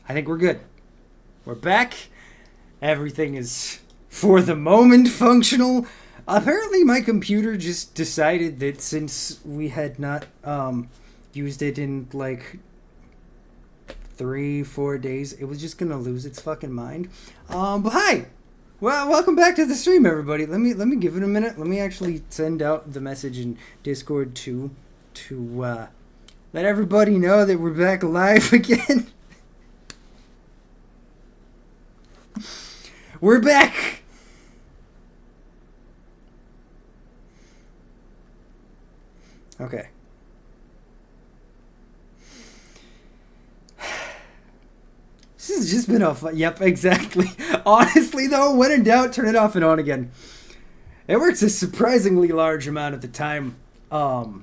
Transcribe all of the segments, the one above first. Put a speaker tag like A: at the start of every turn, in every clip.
A: I think we're good. We're back. Everything is, for the moment, functional. Apparently, my computer just decided that since we had not used it in like 3-4 days, it was just gonna lose its fucking mind. But hi, well, welcome back to the stream, everybody. Let me give it a minute. Let me actually send out the message in Discord to let everybody know that we're back live again. We're back. Okay. This has just been a fun... Yep, exactly. Honestly, though, when in doubt, turn it off and on again. It works a surprisingly large amount of the time. I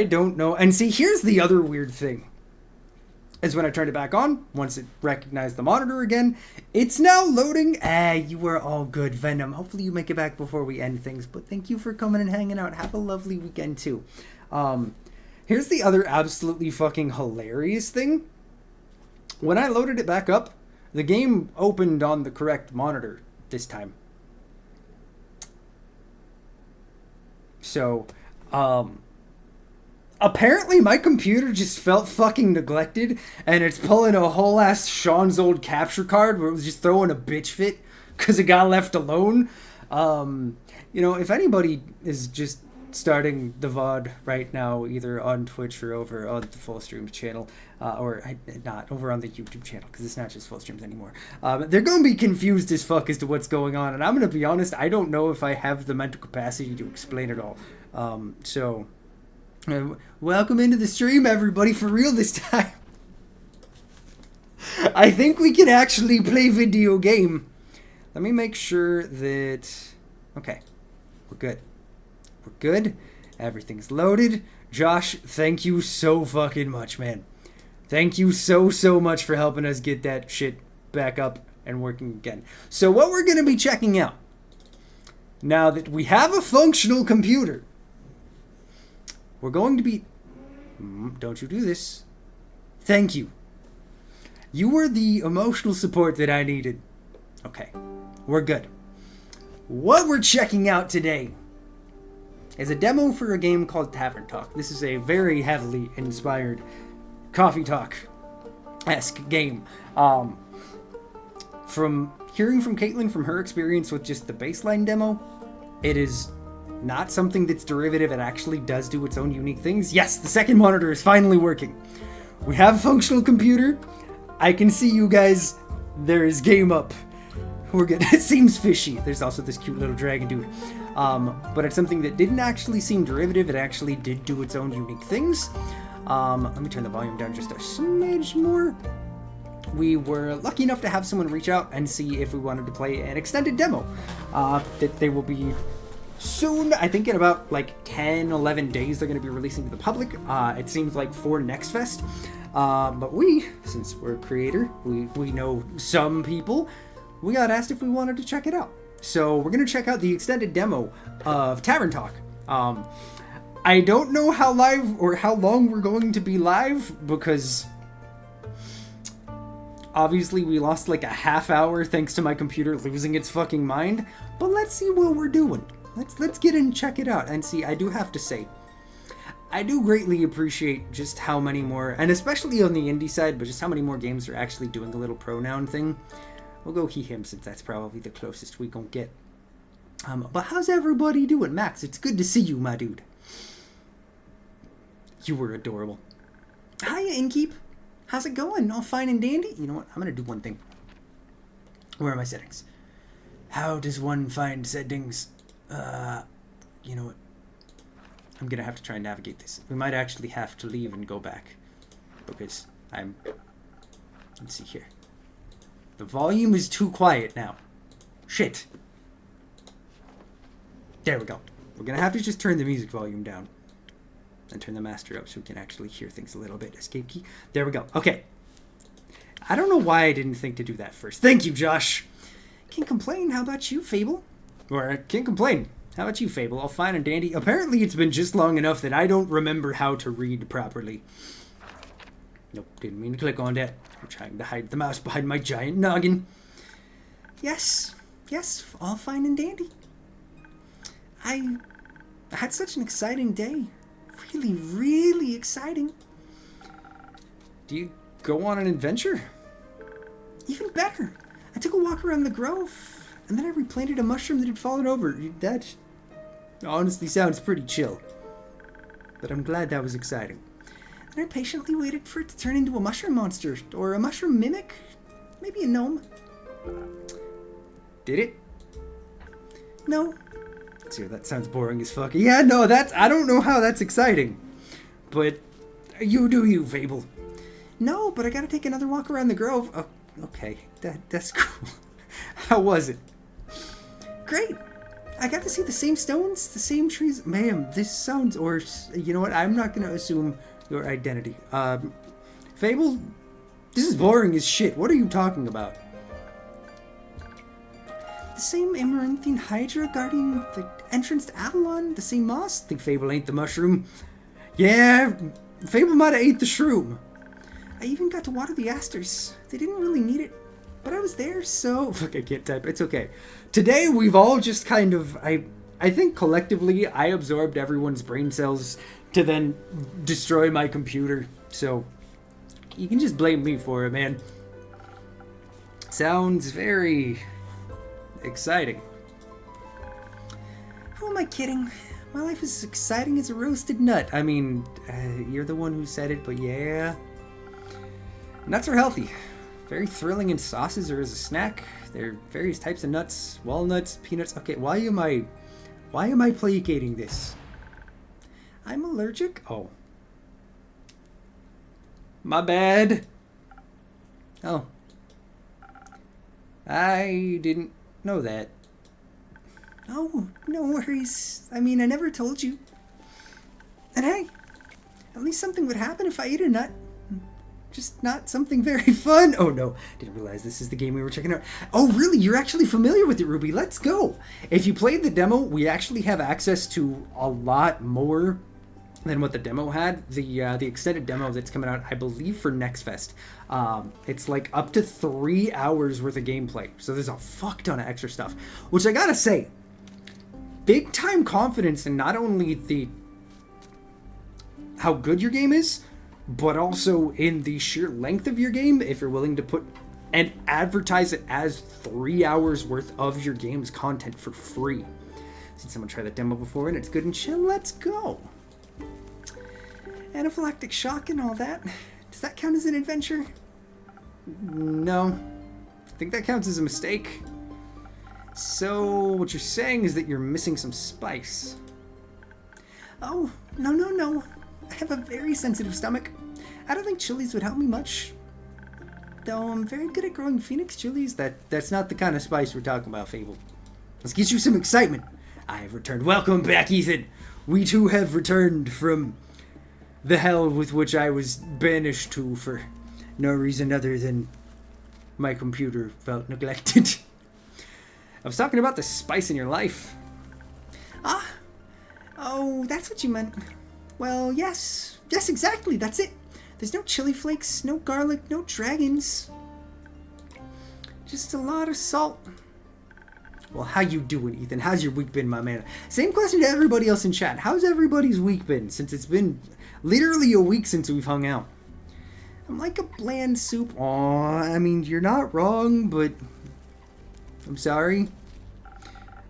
A: don't know. And see, here's the other weird thing. Is when I turned it back on, once it recognized the monitor again, it's now loading. You were all good, Venom. Hopefully you make it back before we end things. But thank you for coming and hanging out. Have a lovely weekend, too. Here's the other absolutely fucking hilarious thing. When I loaded it back up, the game opened on the correct monitor this time. So, apparently my computer just felt fucking neglected, and it's pulling a whole ass Sean's old capture card where it was just throwing a bitch fit because it got left alone. If anybody is just starting the VOD right now, either on Twitch or over on the Full Streams channel, or not over on the YouTube channel, because it's not just Full Streams anymore, they're going to be confused as fuck as to what's going on, and I'm going to be honest, I don't know if I have the mental capacity to explain it all. Welcome into the stream, everybody, for real this time. I think we can actually play video game. Let me make sure that... Okay, we're good. We're good. Everything's loaded. Josh, thank you so fucking much, man. Thank you so much for helping us get that shit back up and working again. So what we're going to be checking out, now that we have a functional computer, we're going to be... Don't you do this. Thank you. You were the emotional support that I needed. Okay, we're good. What we're checking out today is a demo for a game called Tavern Talk. This is a very heavily inspired Coffee Talk-esque game. From hearing from Caitlin, from her experience with just the baseline demo, it is not something that's derivative. It actually does do its own unique things. Yes, the second monitor is finally working. We have a functional computer. I can see you guys. There is game up. We're good. It seems fishy. There's also this cute little dragon dude. But it's something that didn't actually seem derivative. It actually did do its own unique things. Let me turn the volume down just a smidge more. We were lucky enough to have someone reach out and see if we wanted to play an extended demo. That they will be soon. I think in about like 10, 11 days they're going to be releasing to the public. It seems like for Next Fest. But we, since we're a creator, we know some people, we got asked if we wanted to check it out. So we're going to check out the extended demo of Tavern Talk. I don't know how live or how long we're going to be live, because obviously we lost like a half hour thanks to my computer losing its fucking mind. But let's see what we're doing. Let's get in and check it out and see. I do have to say, I do greatly appreciate just how many more, and especially on the indie side, but just how many more games are actually doing the little pronoun thing. We'll go he, him, since that's probably the closest we gonna get. But how's everybody doing? Max, it's good to see you, my dude. You were adorable. Hiya, Inkeep. How's it going? All fine and dandy? You know what? I'm gonna do one thing. Where are my settings? How does one find settings? You know what? I'm gonna have to try and navigate this. We might actually have to leave and go back, because let's see here. The volume is too quiet now. Shit. There we go. We're gonna have to just turn the music volume down and turn the master up so we can actually hear things a little bit. Escape key. There we go. Okay. I don't know why I didn't think to do that first. Thank you, Josh. Can't complain. How about you, Fable? Or can't complain. How about you, Fable? All fine and dandy. Apparently it's been just long enough that I don't remember how to read properly. Nope, didn't mean to click on that. I'm trying to hide the mouse behind my giant noggin. Yes, all fine and dandy. I had such an exciting day. Really, really exciting. Do you go on an adventure? Even better. I took a walk around the grove, and then I replanted a mushroom that had fallen over. That honestly sounds pretty chill. But I'm glad that was exciting. And I patiently waited for it to turn into a mushroom monster, or a mushroom mimic, maybe a gnome. Did it? No. See, that sounds boring as fuck. Yeah, no, I don't know how that's exciting. But you do you, Fable. No, but I gotta take another walk around the grove. Oh, okay, that's cool. How was it? Great. I got to see the same stones, the same trees. Ma'am, this sounds, or you know what? I'm not gonna assume your identity. Fable, this is boring as shit. What are you talking about? The same amaranthine hydra guarding the entrance to Avalon, the same moss. Think Fable ain't the mushroom. Yeah, Fable might have ate the shroom. I even got to water the asters. They didn't really need it, but I was there, so... Fuck, I can't type. It's okay. Today, we've all just kind of... I think collectively, I absorbed everyone's brain cells to then destroy my computer. So, you can just blame me for it, man. Sounds very... exciting. Who am I kidding? My life is as exciting as a roasted nut. I mean, you're the one who said it, but yeah... Nuts are healthy. Very thrilling in sauces or as a snack. There are various types of nuts. Walnuts, peanuts. Okay, why am I placating this? I'm allergic? Oh. My bad. Oh. I didn't know that. Oh, no worries. I mean, I never told you. And hey, at least something would happen if I ate a nut. Just not something very fun. Oh no, didn't realize this is the game we were checking out. Oh really, you're actually familiar with it, Ruby. Let's go. If you played the demo, we actually have access to a lot more than what the demo had. The extended demo that's coming out, I believe, for Next Fest. It's like up to 3 hours worth of gameplay. So there's a fuck ton of extra stuff. Which I gotta say, big time confidence in not only how good your game is, but also in the sheer length of your game, if you're willing to put and advertise it as 3 hours worth of your game's content for free. Seen someone try the demo before and it's good and chill. Let's go. Anaphylactic shock and all that. Does that count as an adventure? No. I think that counts as a mistake. So what you're saying is that you're missing some spice. Oh, no. I have a very sensitive stomach. I don't think chilies would help me much. Though I'm very good at growing phoenix chilies. That's not the kind of spice we're talking about, Fable. Let's get you some excitement. I have returned. Welcome back, Ethan. We too have returned from the hell with which I was banished to for no reason other than my computer felt neglected. I was talking about the spice in your life. Ah. Oh, that's what you meant. Well, yes, exactly, that's it. There's no chili flakes, no garlic, no dragons. Just a lot of salt. Well, how you doing, Ethan? How's your week been, my man? Same question to everybody else in chat. How's everybody's week been, since it's been literally a week since we've hung out? I'm like a bland soup. Aw, I mean, you're not wrong, but I'm sorry.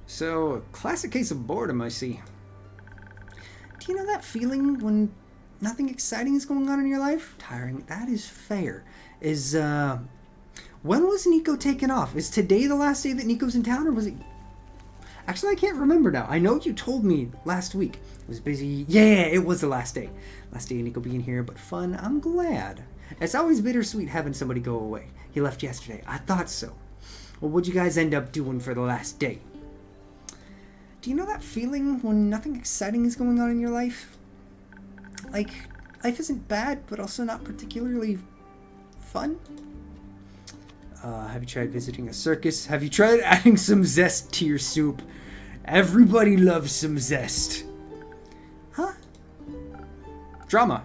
A: So, a classic case of boredom, I see. Do you know that feeling when nothing exciting is going on in your life? Tiring. That is fair. When was Nico taken off? Is today the last day that Nico's in town, or was it... Actually, I can't remember now. I know you told me last week. It was busy. Yeah, it was the last day. Last day of Nico being here, but fun. I'm glad. It's always bittersweet having somebody go away. He left yesterday. I thought so. Well, what'd you guys end up doing for the last day? Do you know that feeling when nothing exciting is going on in your life? Like, life isn't bad, but also not particularly fun? Have you tried visiting a circus? Have you tried adding some zest to your soup? Everybody loves some zest. Huh? Drama.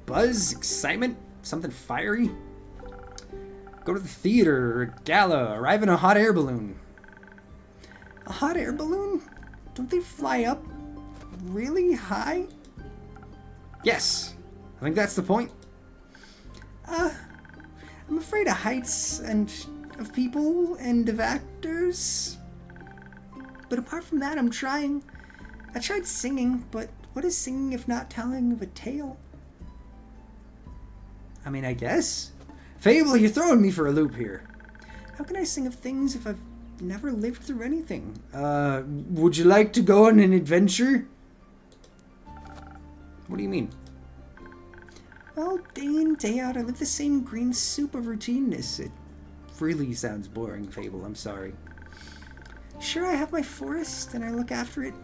A: Buzz, excitement, Something fiery? Go to the theater or a gala. Arrive in a hot air balloon. A hot air balloon? Don't they fly up really high? Yes. I think that's the point. I'm afraid of heights and of people and of actors. But apart from that, I'm trying. I tried singing, but what is singing if not telling of a tale? I mean, I guess. Fable, you're throwing me for a loop here. How can I sing of things if I've never lived through anything? Would you like to go on an adventure? What do you mean? Well, day in, day out, I live the same green soup of routineness. It really sounds boring, Fable, I'm sorry. Sure, I have my forest, and I look after it,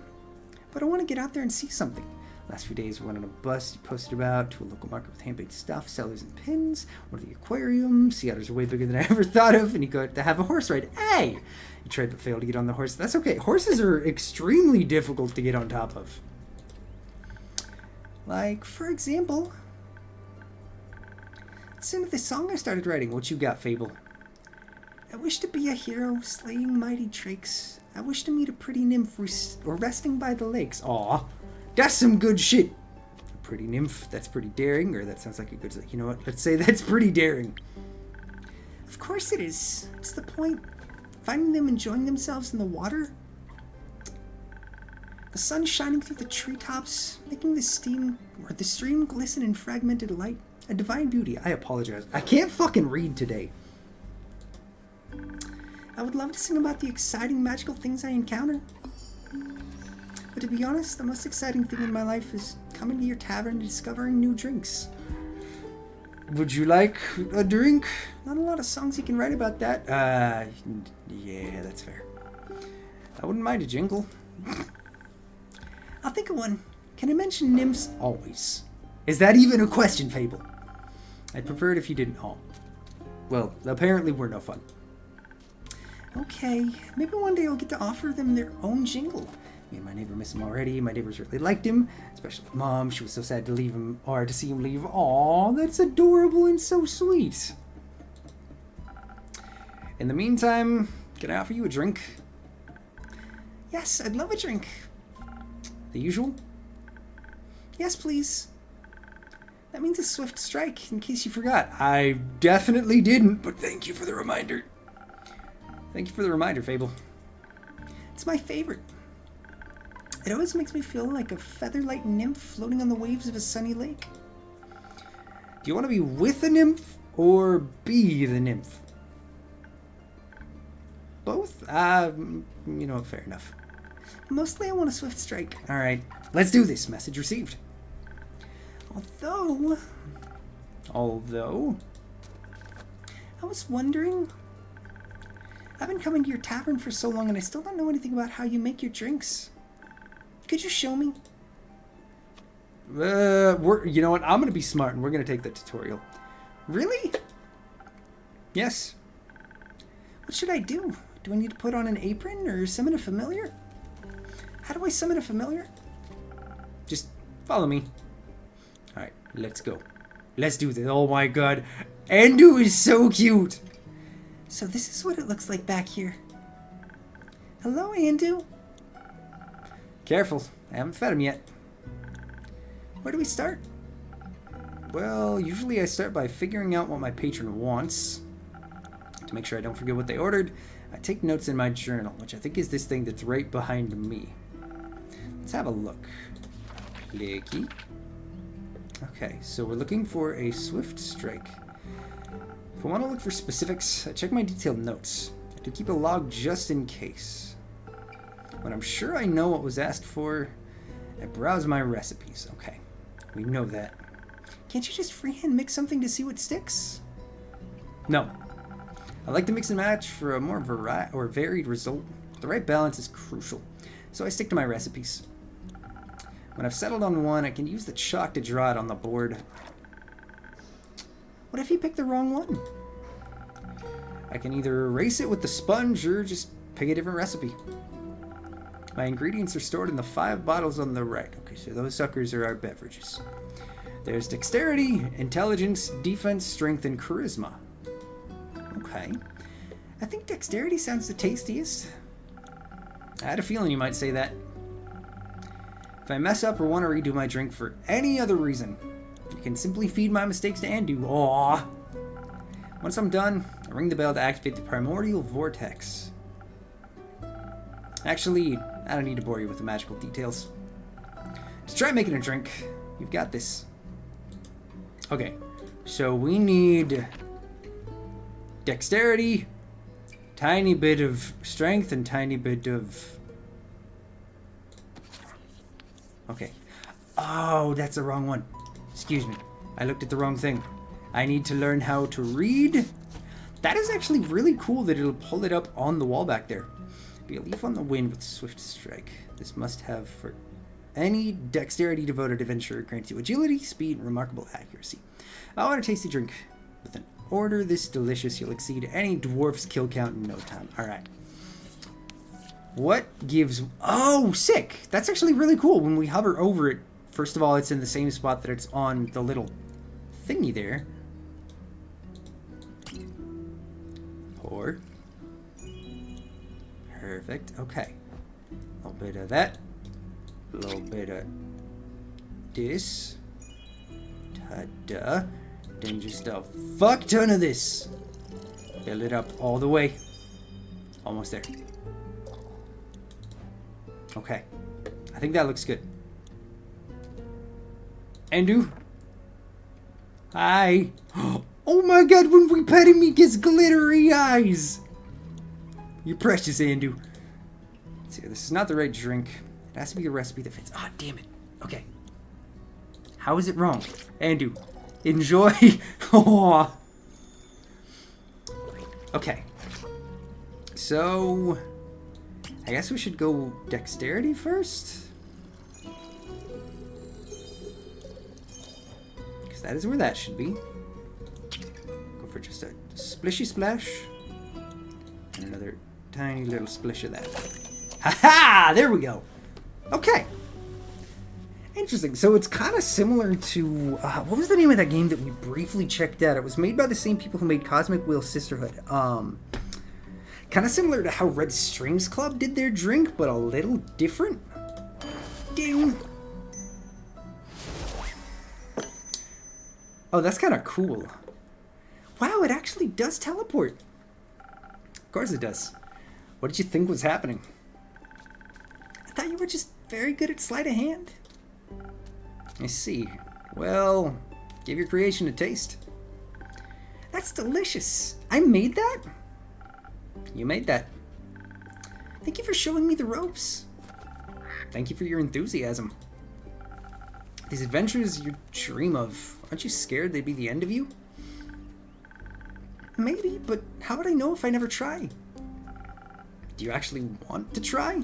A: but I want to get out there and see something. Last few days, we went on a bus, posted about to a local market with hand-made stuff, sellers and pins, one to the aquarium, sea otters are way bigger than I ever thought of, and you got to have a horse ride. Hey! You tried but failed to get on the horse. That's okay. Horses are extremely difficult to get on top of. Like, for example, listen to this song I started writing. What you got, Fable? I wish to be a hero, slaying mighty drakes. I wish to meet a pretty nymph resting by the lakes. Aw, that's some good shit. A pretty nymph, that's pretty daring. Or that sounds like a good... You know what? Let's say that's pretty daring. Of course it is. What's the point? Finding them enjoying themselves in the water? The sun shining through the treetops, making the stream glisten in fragmented light. A divine beauty. I apologize. I can't fucking read today. I would love to sing about the exciting, magical things I encounter. But to be honest, the most exciting thing in my life is coming to your tavern and discovering new drinks. Would you like a drink? Not a lot of songs you can write about that. Yeah, that's fair. I wouldn't mind a jingle. I'll think of one. Can I mention nymphs? Always. Is that even a question, Fable? I'd prefer it if you didn't. Oh. Well, apparently we're no fun. Okay, maybe one day I'll get to offer them their own jingle. Me and my neighbor miss him already. My neighbors really liked him, especially Mom. She was so sad to leave him, or to see him leave. Aw, that's adorable and so sweet. In the meantime, can I offer you a drink? Yes, I'd love a drink. The usual? Yes, please. That means a swift strike, in case you forgot. I definitely didn't, but thank you for the reminder. Thank you for the reminder, Fable. It's my favorite. It always makes me feel like a feather-light nymph floating on the waves of a sunny lake. Do you want to be with a nymph or be the nymph? Both? You know, fair enough. Mostly I want a swift strike. Alright, let's do this. Message received. Although, I was wondering, I've been coming to your tavern for so long and I still don't know anything about how you make your drinks. Could you show me? You know what? I'm going to be smart and we're going to take the tutorial. Really? Yes. What should I do? Do I need to put on an apron or summon a familiar? How do I summon a familiar? Just follow me. Alright, let's go. Let's do this. Oh my god. Andu is so cute. So this is what it looks like back here. Hello, Andu. Careful. I haven't fed him yet. Where do we start? Well, usually I start by figuring out what my patron wants. To make sure I don't forget what they ordered, I take notes in my journal, which I think is this thing that's right behind me. Let's have a look. Clicky. Okay, so we're looking for a swift strike. If I want to look for specifics, I check my detailed notes. I do keep a log just in case. When I'm sure I know what was asked for, I browse my recipes. Okay, we know that. Can't you just freehand mix something to see what sticks? No. I like to mix and match for a more varied result. The right balance is crucial, so I stick to my recipes. When I've settled on one, I can use the chalk to draw it on the board. What if you pick the wrong one? I can either erase it with the sponge or just pick a different recipe. My ingredients are stored in the 5 bottles on the right. Okay, so those suckers are our beverages. There's dexterity, intelligence, defense, strength, and charisma. Okay. I think dexterity sounds the tastiest. I had a feeling you might say that. If I mess up or want to redo my drink for any other reason, you can simply feed my mistakes to Andu. Aww. Once I'm done, I ring the bell to activate the primordial vortex. Actually, I don't need to bore you with the magical details. Just try making a drink. You've got this. Okay, so we need dexterity, tiny bit of strength, and tiny bit of... Okay. Oh, that's the wrong one. Excuse me. I looked at the wrong thing. I need to learn how to read. That is actually really cool that it'll pull it up on the wall back there. Be a leaf on the wind with swift strike. This must have for any dexterity devoted adventurer, grants you agility, speed, and remarkable accuracy. I want a tasty drink. With an order this delicious, you'll exceed any dwarf's kill count in no time. Alright. What gives... Oh, sick! That's actually really cool. When we hover over it, first of all, it's in the same spot that it's on the little thingy there. Pour. Perfect. Okay. A little bit of that. A little bit of this. Ta-da. Then just a fuck ton of this. Fill it up all the way. Almost there. Okay. I think that looks good. Andu? Hi. Oh my god, when we pet him, he gets glittery eyes. You're precious, Andu. Let's see, this is not the right drink. It has to be a recipe that fits. Ah, oh, damn it. Okay. How is it wrong? Andu, enjoy. Oh. Okay. So, I guess we should go dexterity first. Because that is where that should be. Go for just a splishy splash. And another tiny little splish of that. Ha-ha! There we go. Okay. Interesting. So it's kind of similar to... what was the name of that game that we briefly checked out? It was made by the same people who made Cosmic Wheel Sisterhood. Kind of similar to how Red Strings Club did their drink, but a little different. Ding! Oh, that's kind of cool. Wow, it actually does teleport. Of course it does. What did you think was happening? I thought you were just very good at sleight of hand. I see. Well, give your creation a taste. That's delicious. I made that? You made that. Thank you for showing me the ropes. Thank you for your enthusiasm. These adventures you dream of, aren't you scared they'd be the end of you? Maybe, but how would I know if I never try? Do you actually want to try?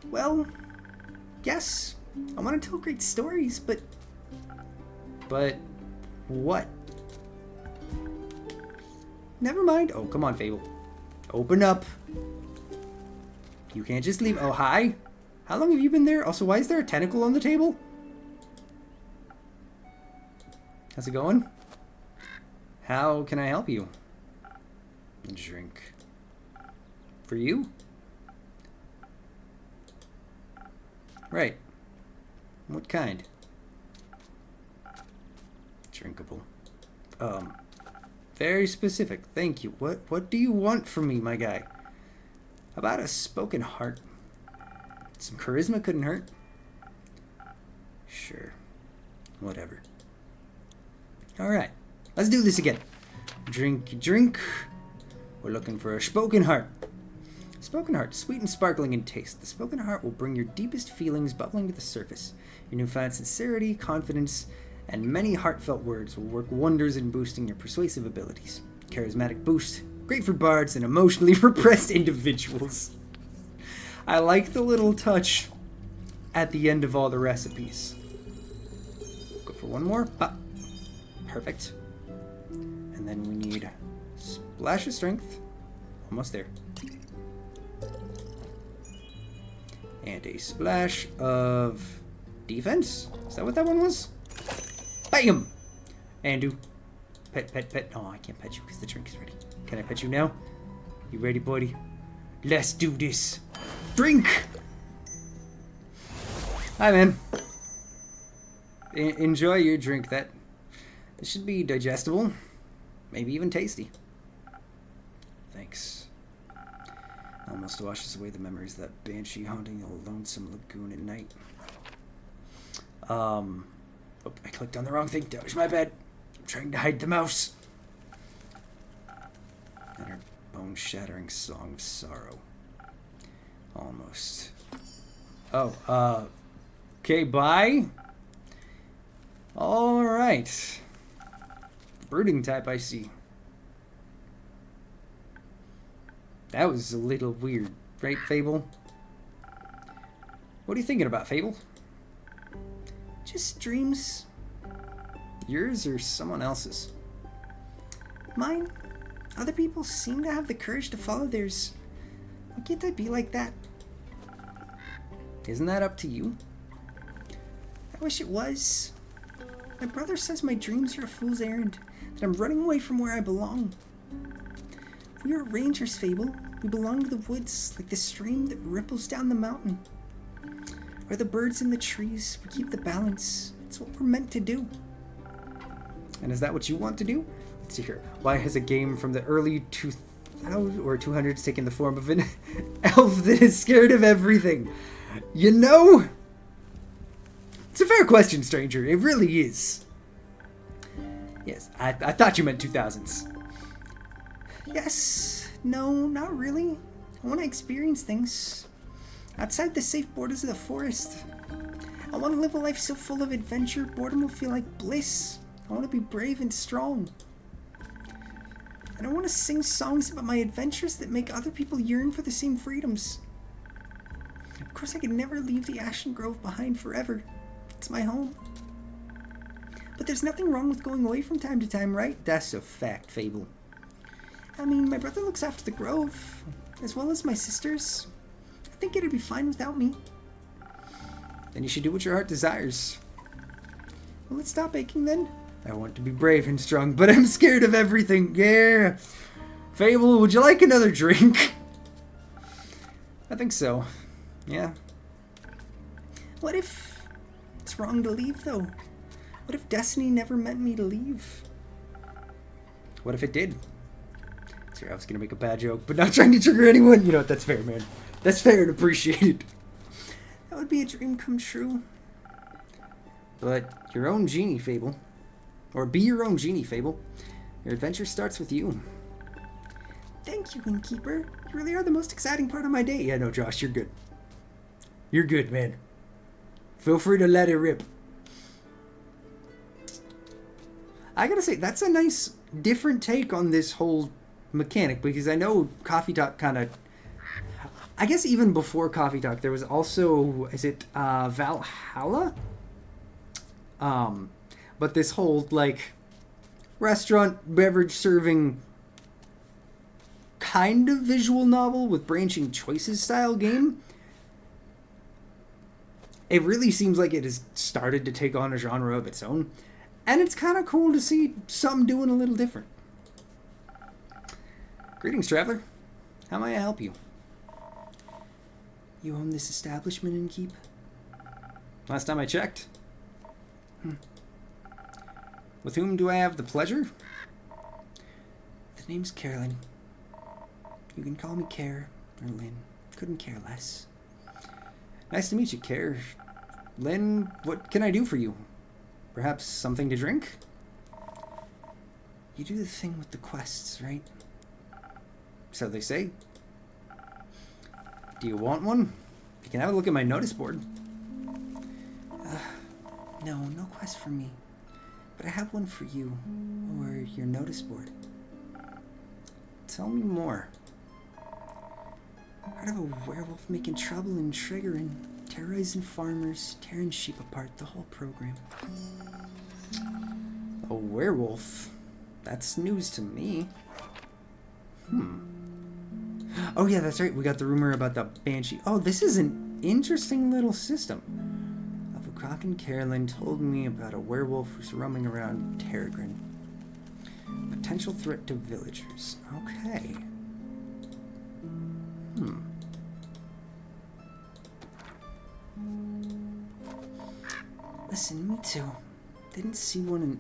A: Well, yes. I want to tell great stories, but... But... what? Never mind. Oh, come on, Fable. Open up. You can't just leave. Oh, hi. How long have you been there? Also, why is there a tentacle on the table? How's it going? How can I help you? A drink. For you? Right. What kind? Drinkable. Very specific. Thank you. What do you want from me, my guy? About a spoken heart. Some charisma couldn't hurt. Sure. Whatever. Alright. Let's do this again. Drink. We're looking for a spoken heart. Spoken heart, sweet and sparkling in taste. The spoken heart will bring your deepest feelings bubbling to the surface. Your newfound sincerity, confidence, and many heartfelt words will work wonders in boosting your persuasive abilities. Charismatic boost. Great for bards and emotionally repressed individuals. I like the little touch at the end of all the recipes. Go for one more. Ah, perfect. And then we need splash of strength. Almost there. And a splash of defense. Is that what that one was? Bam! Andu. Pet, pet, pet. Oh, I can't pet you because the drink is ready. Can I pet you now? You ready, buddy? Let's do this. Drink! Hi, man. Enjoy your drink. That should be digestible. Maybe even tasty. Thanks. Almost washes away the memories of that banshee haunting a lonesome lagoon at night. Oh, I clicked on the wrong thing. That was my bad. I'm trying to hide the mouse. And her bone-shattering song of sorrow. Almost. Oh, okay, bye. Alright. Brooding type, I see. That was a little weird, right, Fable? What are you thinking about, Fable? Just dreams. Yours or someone else's? Mine. Other people seem to have the courage to follow theirs. Why can't I be like that? Isn't that up to you? I wish it was. My brother says my dreams are a fool's errand, that I'm running away from where I belong. We are rangers, Fable. We belong to the woods, like the stream that ripples down the mountain. Or the birds in the trees. We keep the balance. It's what we're meant to do. And is that what you want to do? Let's see here. Why has a game from the early 2000s or 200s taken the form of an elf that is scared of everything? You know? It's a fair question, stranger. It really is. Yes, I thought you meant 2000s. Yes. No, not really. I want to experience things. Outside the safe borders of the forest. I want to live a life so full of adventure, boredom will feel like bliss. I want to be brave and strong. And I want to sing songs about my adventures that make other people yearn for the same freedoms. Of course, I could never leave the Ashen Grove behind forever. It's my home. But there's nothing wrong with going away from time to time, right? That's a fact, Fable. I mean, my brother looks after the grove, as well as my sisters. I think it'd be fine without me. Then you should do what your heart desires. Well, let's stop aching then. I want to be brave and strong, but I'm scared of everything. Yeah. Fable, would you like another drink? I think so. Yeah. What if it's wrong to leave, though? What if destiny never meant me to leave? What if it did? Sorry, I was gonna make a bad joke, but not trying to trigger anyone. You know what? That's fair, man. That's fair and appreciated. That would be a dream come true. But your own genie, Fable. Or be your own genie, Fable. Your adventure starts with you. Thank you, Innkeeper. You really are the most exciting part of my day. Yeah, no, Josh, you're good. You're good, man. Feel free to let it rip. I gotta say, that's a nice, different take on this whole mechanic, because I know Coffee Talk kind of... I guess even before Coffee Talk, there was also... Is it Valhalla? But this whole, like, restaurant beverage serving kind of visual novel with branching choices style game, it really seems like it has started to take on a genre of its own. And it's kind of cool to see some doing a little different. Greetings, traveler. How may I help you? You own this establishment, Innkeep? Last time I checked. With whom do I have the pleasure? The name's Carolyn. You can call me Care or Lynn. Couldn't care less. Nice to meet you, Care. Lynn, what can I do for you? Perhaps something to drink? You do the thing with the quests, right? So they say. Do you want one? You can have a look at my notice board. No quest for me. But I have one for you, or your notice board. Tell me more. Heard of a werewolf making trouble in Triggering, terrorizing farmers, tearing sheep apart, the whole program. A werewolf? That's news to me. Oh yeah, that's right, we got the rumor about the banshee. Oh, this is an interesting little system. Of a Cock and Carolyn told me about a werewolf who's roaming around Tavern. Potential threat to villagers. Okay. Listen, me too. Didn't see one in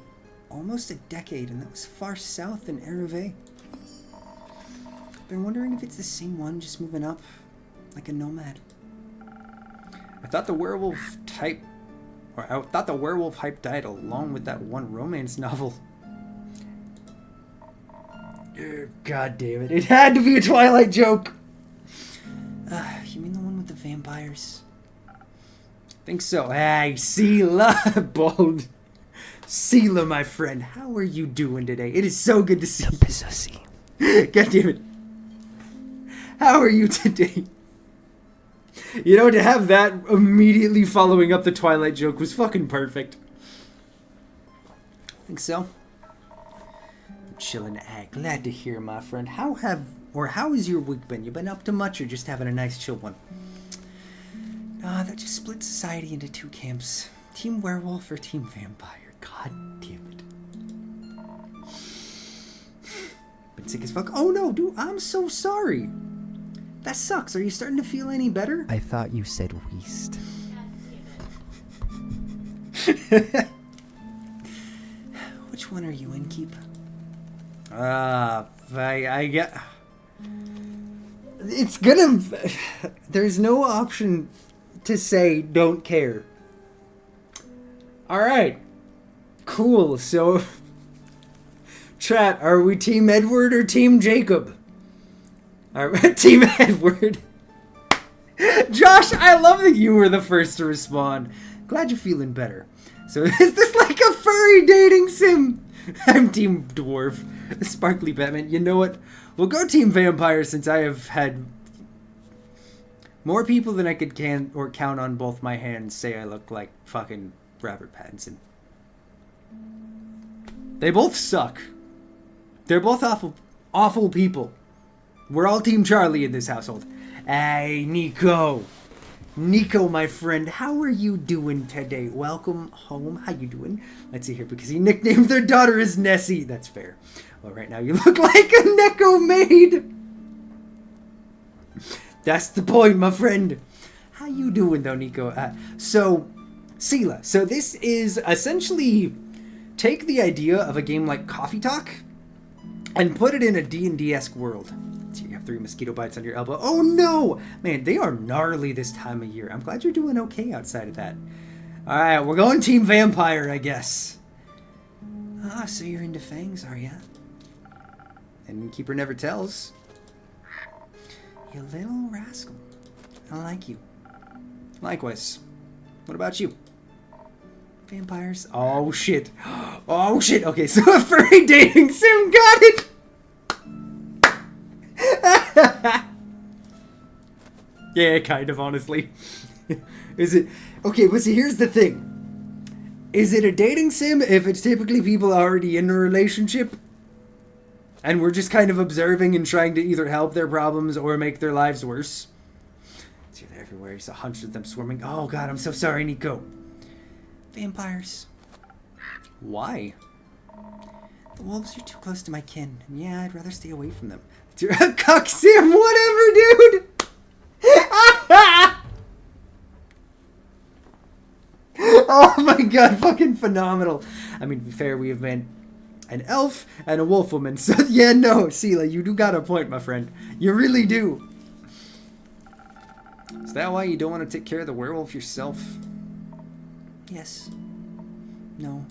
A: almost a decade, and that was far south in Hervé. Been wondering if it's the same one, just moving up, like a nomad. I thought the werewolf hype died along with that one romance novel. God damn it! It had to be a Twilight joke. You mean the one with the vampires? Think so. Hey, Sela, bold. Sela, my friend, how are you doing today? It is so good to see you. God damn it. How are you today? You know, to have that immediately following up the Twilight joke was fucking perfect. Think so? I'm chilling. Glad to hear, my friend. How has your week been? You been up to much or just having a nice chill one? That just split society into two camps. Team werewolf or team vampire. God damn it. Been sick as fuck. Oh no, dude, I'm so sorry. That sucks. Are you starting to feel any better?
B: I thought you said weast.
A: Which one are you in, Keep? I get... It's gonna... There's no option to say don't care. Alright. Cool, so... Chat, are we Team Edward or Team Jacob? Alright, Team Edward. Josh, I love that you were the first to respond. Glad you're feeling better. So is this like a furry dating sim? I'm Team Dwarf. Sparkly Batman. You know what? We'll go Team Vampire since I have had more people than I could count on both my hands say I look like fucking Robert Pattinson. They both suck. They're both awful people. We're all Team Charlie in this household. Hey, Nico. Nico, my friend, how are you doing today? Welcome home. How you doing? Let's see here, because he nicknamed their daughter as Nessie. That's fair. Well, right now you look like a Neko maid. That's the point, my friend. How you doing, though, Nico? So, Sela. So this is essentially take the idea of a game like Coffee Talk and put it in a D&D-esque world. So you have 3 mosquito bites on your elbow. Oh no! Man, they are gnarly this time of year. I'm glad you're doing okay outside of that. Alright, we're going Team Vampire, I guess. So you're into fangs, are ya? And Keeper never tells. You little rascal. I like you. Likewise. What about you? Vampires? Oh shit. Oh shit. Okay, so a furry dating sim, got it! Yeah, kind of, honestly. Is it... Okay, but see, here's the thing. Is it a dating sim if it's typically people already in a relationship? And we're just kind of observing and trying to either help their problems or make their lives worse? See, they're everywhere. There's 100 of them swarming. Oh god, I'm so sorry, Nico. Vampires. Why? The wolves are too close to my kin. And yeah, I'd rather stay away from them. Cuck sim, whatever, dude! Oh my god, fucking phenomenal. I mean, to be fair, we have been an elf and a wolf woman. So yeah, no, Sela, you do got a point, my friend. You really do. Is that why you don't want to take care of the werewolf yourself? Yes. No.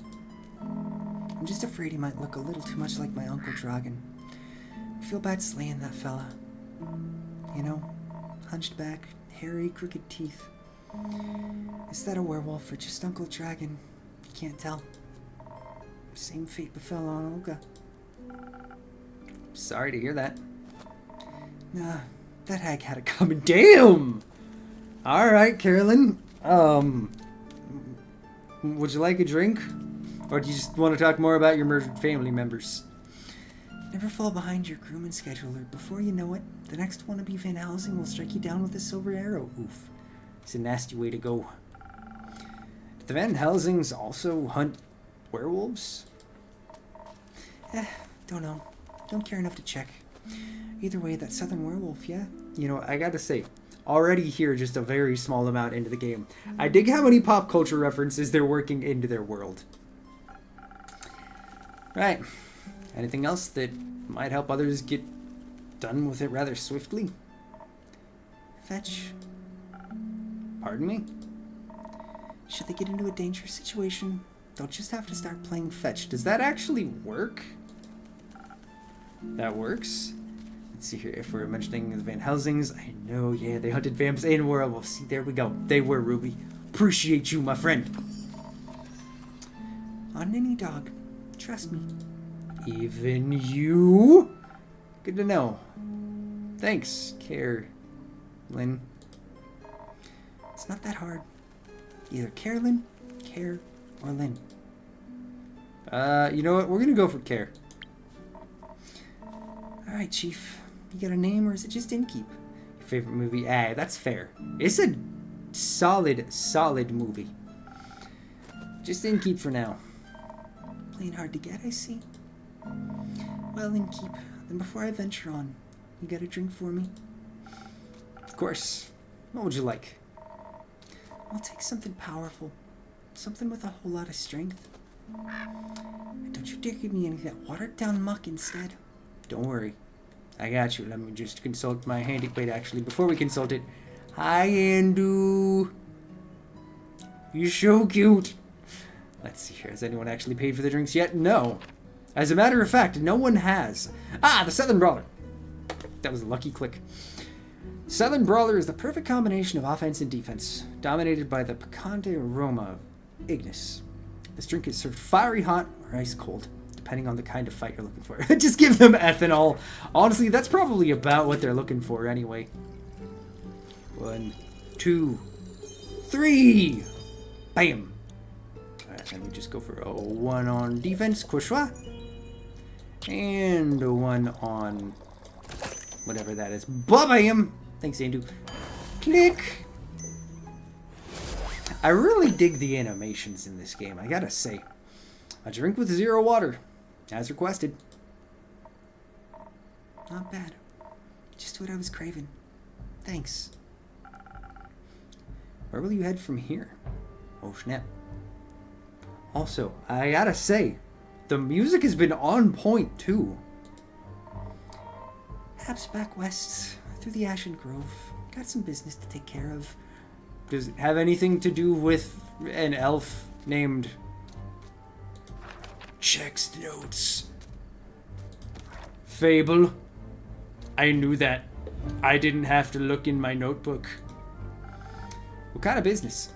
A: I'm just afraid he might look a little too much like my Uncle Dragon. I feel bad slaying that fella. You know, hunched back, hairy, crooked teeth. Is that a werewolf or just Uncle Dragon? You can't tell. Same fate befell on Olga. Sorry to hear that. Nah, that hag had it coming. Damn! Alright, Carolyn. Would you like a drink? Or do you just want to talk more about your murdered family members? Never fall behind your grooming schedule, or before you know it, the next wannabe Van Helsing will strike you down with a silver arrow. Oof. It's a nasty way to go. To The Van Helsings also hunt werewolves? Don't know. Don't care enough to check. Either way, that southern werewolf, yeah. You know, I gotta say, already here just a very small amount into the game, I dig how many pop culture references they're working into their world. Right. Anything else that might help others get done with it rather swiftly? Fetch. Pardon me? Should they get into a dangerous situation, they'll just have to start playing fetch. Does that actually work? That works. Let's see here. If we're mentioning the Van Helsings, I know, yeah, they hunted vamps and werewolves. See, there we go. They were, Ruby. Appreciate you, my friend. On any dog. Trust me. Even you? Good to know. Thanks, Lynn. It's not that hard. Either Carolyn, Care, or Lynn. You know what? We're gonna go for Care. Alright, Chief. You got a name or is it just Innkeep? Your favorite movie? That's fair. It's a solid movie. Just Innkeep for now. Playing hard to get, I see. Well, Innkeep, then before I venture on, you got a drink for me? Of course. What would you like? I'll take something powerful. Something with a whole lot of strength. And don't you dare give me any of that watered down muck instead. Don't worry. I got you. Let me just consult my handy... Wait, actually, before we consult it... Hi, Andu. You're so cute. Let's see here. Has anyone actually paid for the drinks yet? No. As a matter of fact, no one has. The Southern Brawler. That was a lucky click. Southern Brawler is the perfect combination of offense and defense, dominated by the picante aroma of Ignis. This drink is served fiery hot or ice cold, depending on the kind of fight you're looking for. Just give them ethanol. Honestly, that's probably about what they're looking for anyway. 1, 2, 3. Bam. Alright, let me just go for a 1 on defense, Courtois. And a 1 on whatever that is. Bam! Thanks, Andu. Click! I really dig the animations in this game, I gotta say. A drink with 0 water, as requested. Not bad. Just what I was craving. Thanks. Where will you head from here? Oh, snap. Also, I gotta say, the music has been on point, too. Perhaps back west, through the Ashen Grove. Got some business to take care of. Does it have anything to do with an elf named... Checks notes. Fable. I knew that. I didn't have to look in my notebook. What kind of business?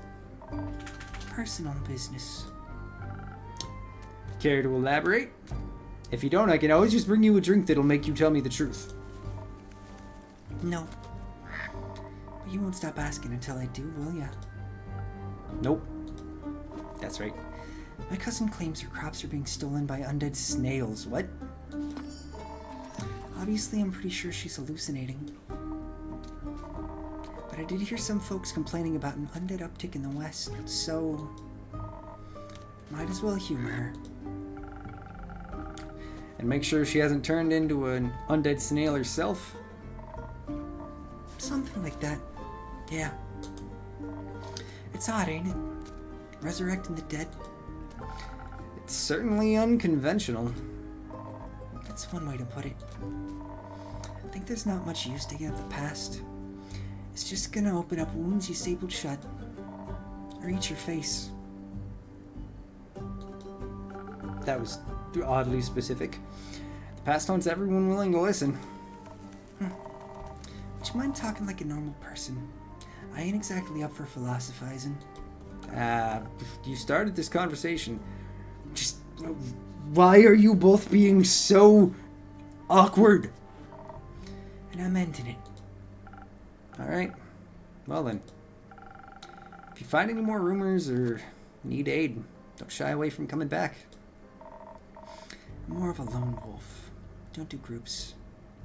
A: Personal business. Care to elaborate? If you don't, I can always just bring you a drink that'll make you tell me the truth. No. But you won't stop asking until I do, will ya? Nope. That's right. My cousin claims her crops are being stolen by undead snails. What? Obviously, I'm pretty sure she's hallucinating. But I did hear some folks complaining about an undead uptick in the west, so... might as well humor her. And make sure she hasn't turned into an undead snail herself. Something like that. Yeah. It's odd, ain't it? Resurrecting the dead. It's certainly unconventional. That's one way to put it. I think there's not much use digging up the past. It's just gonna open up wounds you stapled shut. Or eat your face. That was oddly specific. The past haunts everyone willing to listen. Would you mind talking like a normal person? I ain't exactly up for philosophizing. You started this conversation. Just... why are you both being so... awkward? And I'm ending it. Alright. Well then. If you find any more rumors or need aid, don't shy away from coming back. I'm more of a lone wolf. Don't do groups.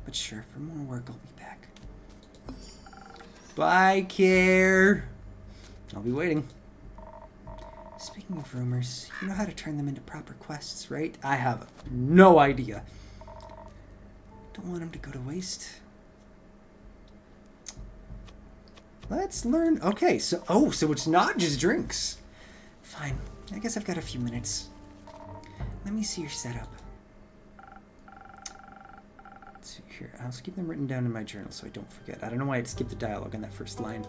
A: But sure, for more work I'll be back. Bye, Care. I'll be waiting. Speaking of rumors, you know how to turn them into proper quests, right? I have no idea. Don't want them to go to waste. Let's learn. Okay, so it's not just drinks. Fine. I guess I've got a few minutes. Let me see your setup. Let's see here. I'll just keep them written down in my journal so I don't forget. I don't know why I'd skip the dialogue on that first line.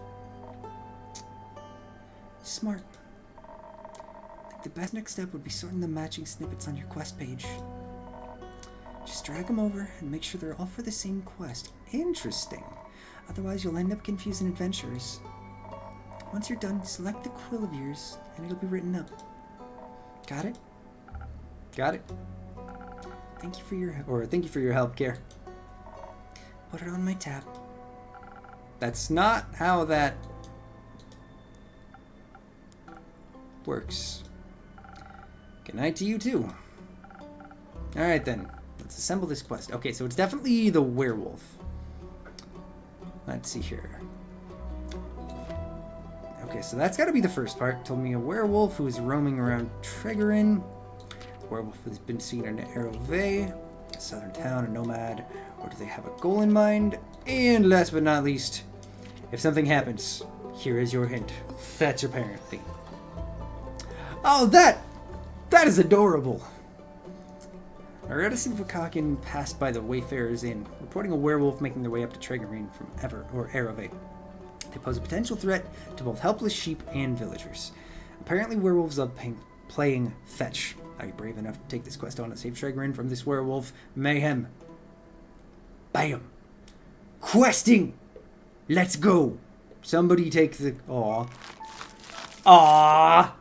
A: Smart. I think the best next step would be sorting the matching snippets on your quest page. Just drag them over and make sure they're all for the same quest. Interesting. Otherwise, you'll end up confusing adventurers. Once you're done, select the quill of yours, and it'll be written up. Got it? Got it. Thank you for your help, Care. Put it on my tab. That's not how that works. Good night to you too. All right then. Let's assemble this quest. Okay, so it's definitely the werewolf. Let's see here. Okay, so that's got to be the first part. Told me a werewolf who is roaming around Tregerin. The werewolf has been seen in Arrowvay, a southern town, a nomad, or do they have a goal in mind? And last but not least, if something happens, here is your hint. Fetch, apparently. Oh, that is adorable. A reticent Vakakin passed by the Wayfarers Inn, reporting a werewolf making their way up to Tregerin from Arrowvay. They pose a potential threat to both helpless sheep and villagers. Apparently werewolves love playing fetch. Are you brave enough to take this quest on to save Tregerin from this werewolf mayhem? Bam! Questing! Let's go! Somebody take the... Aww!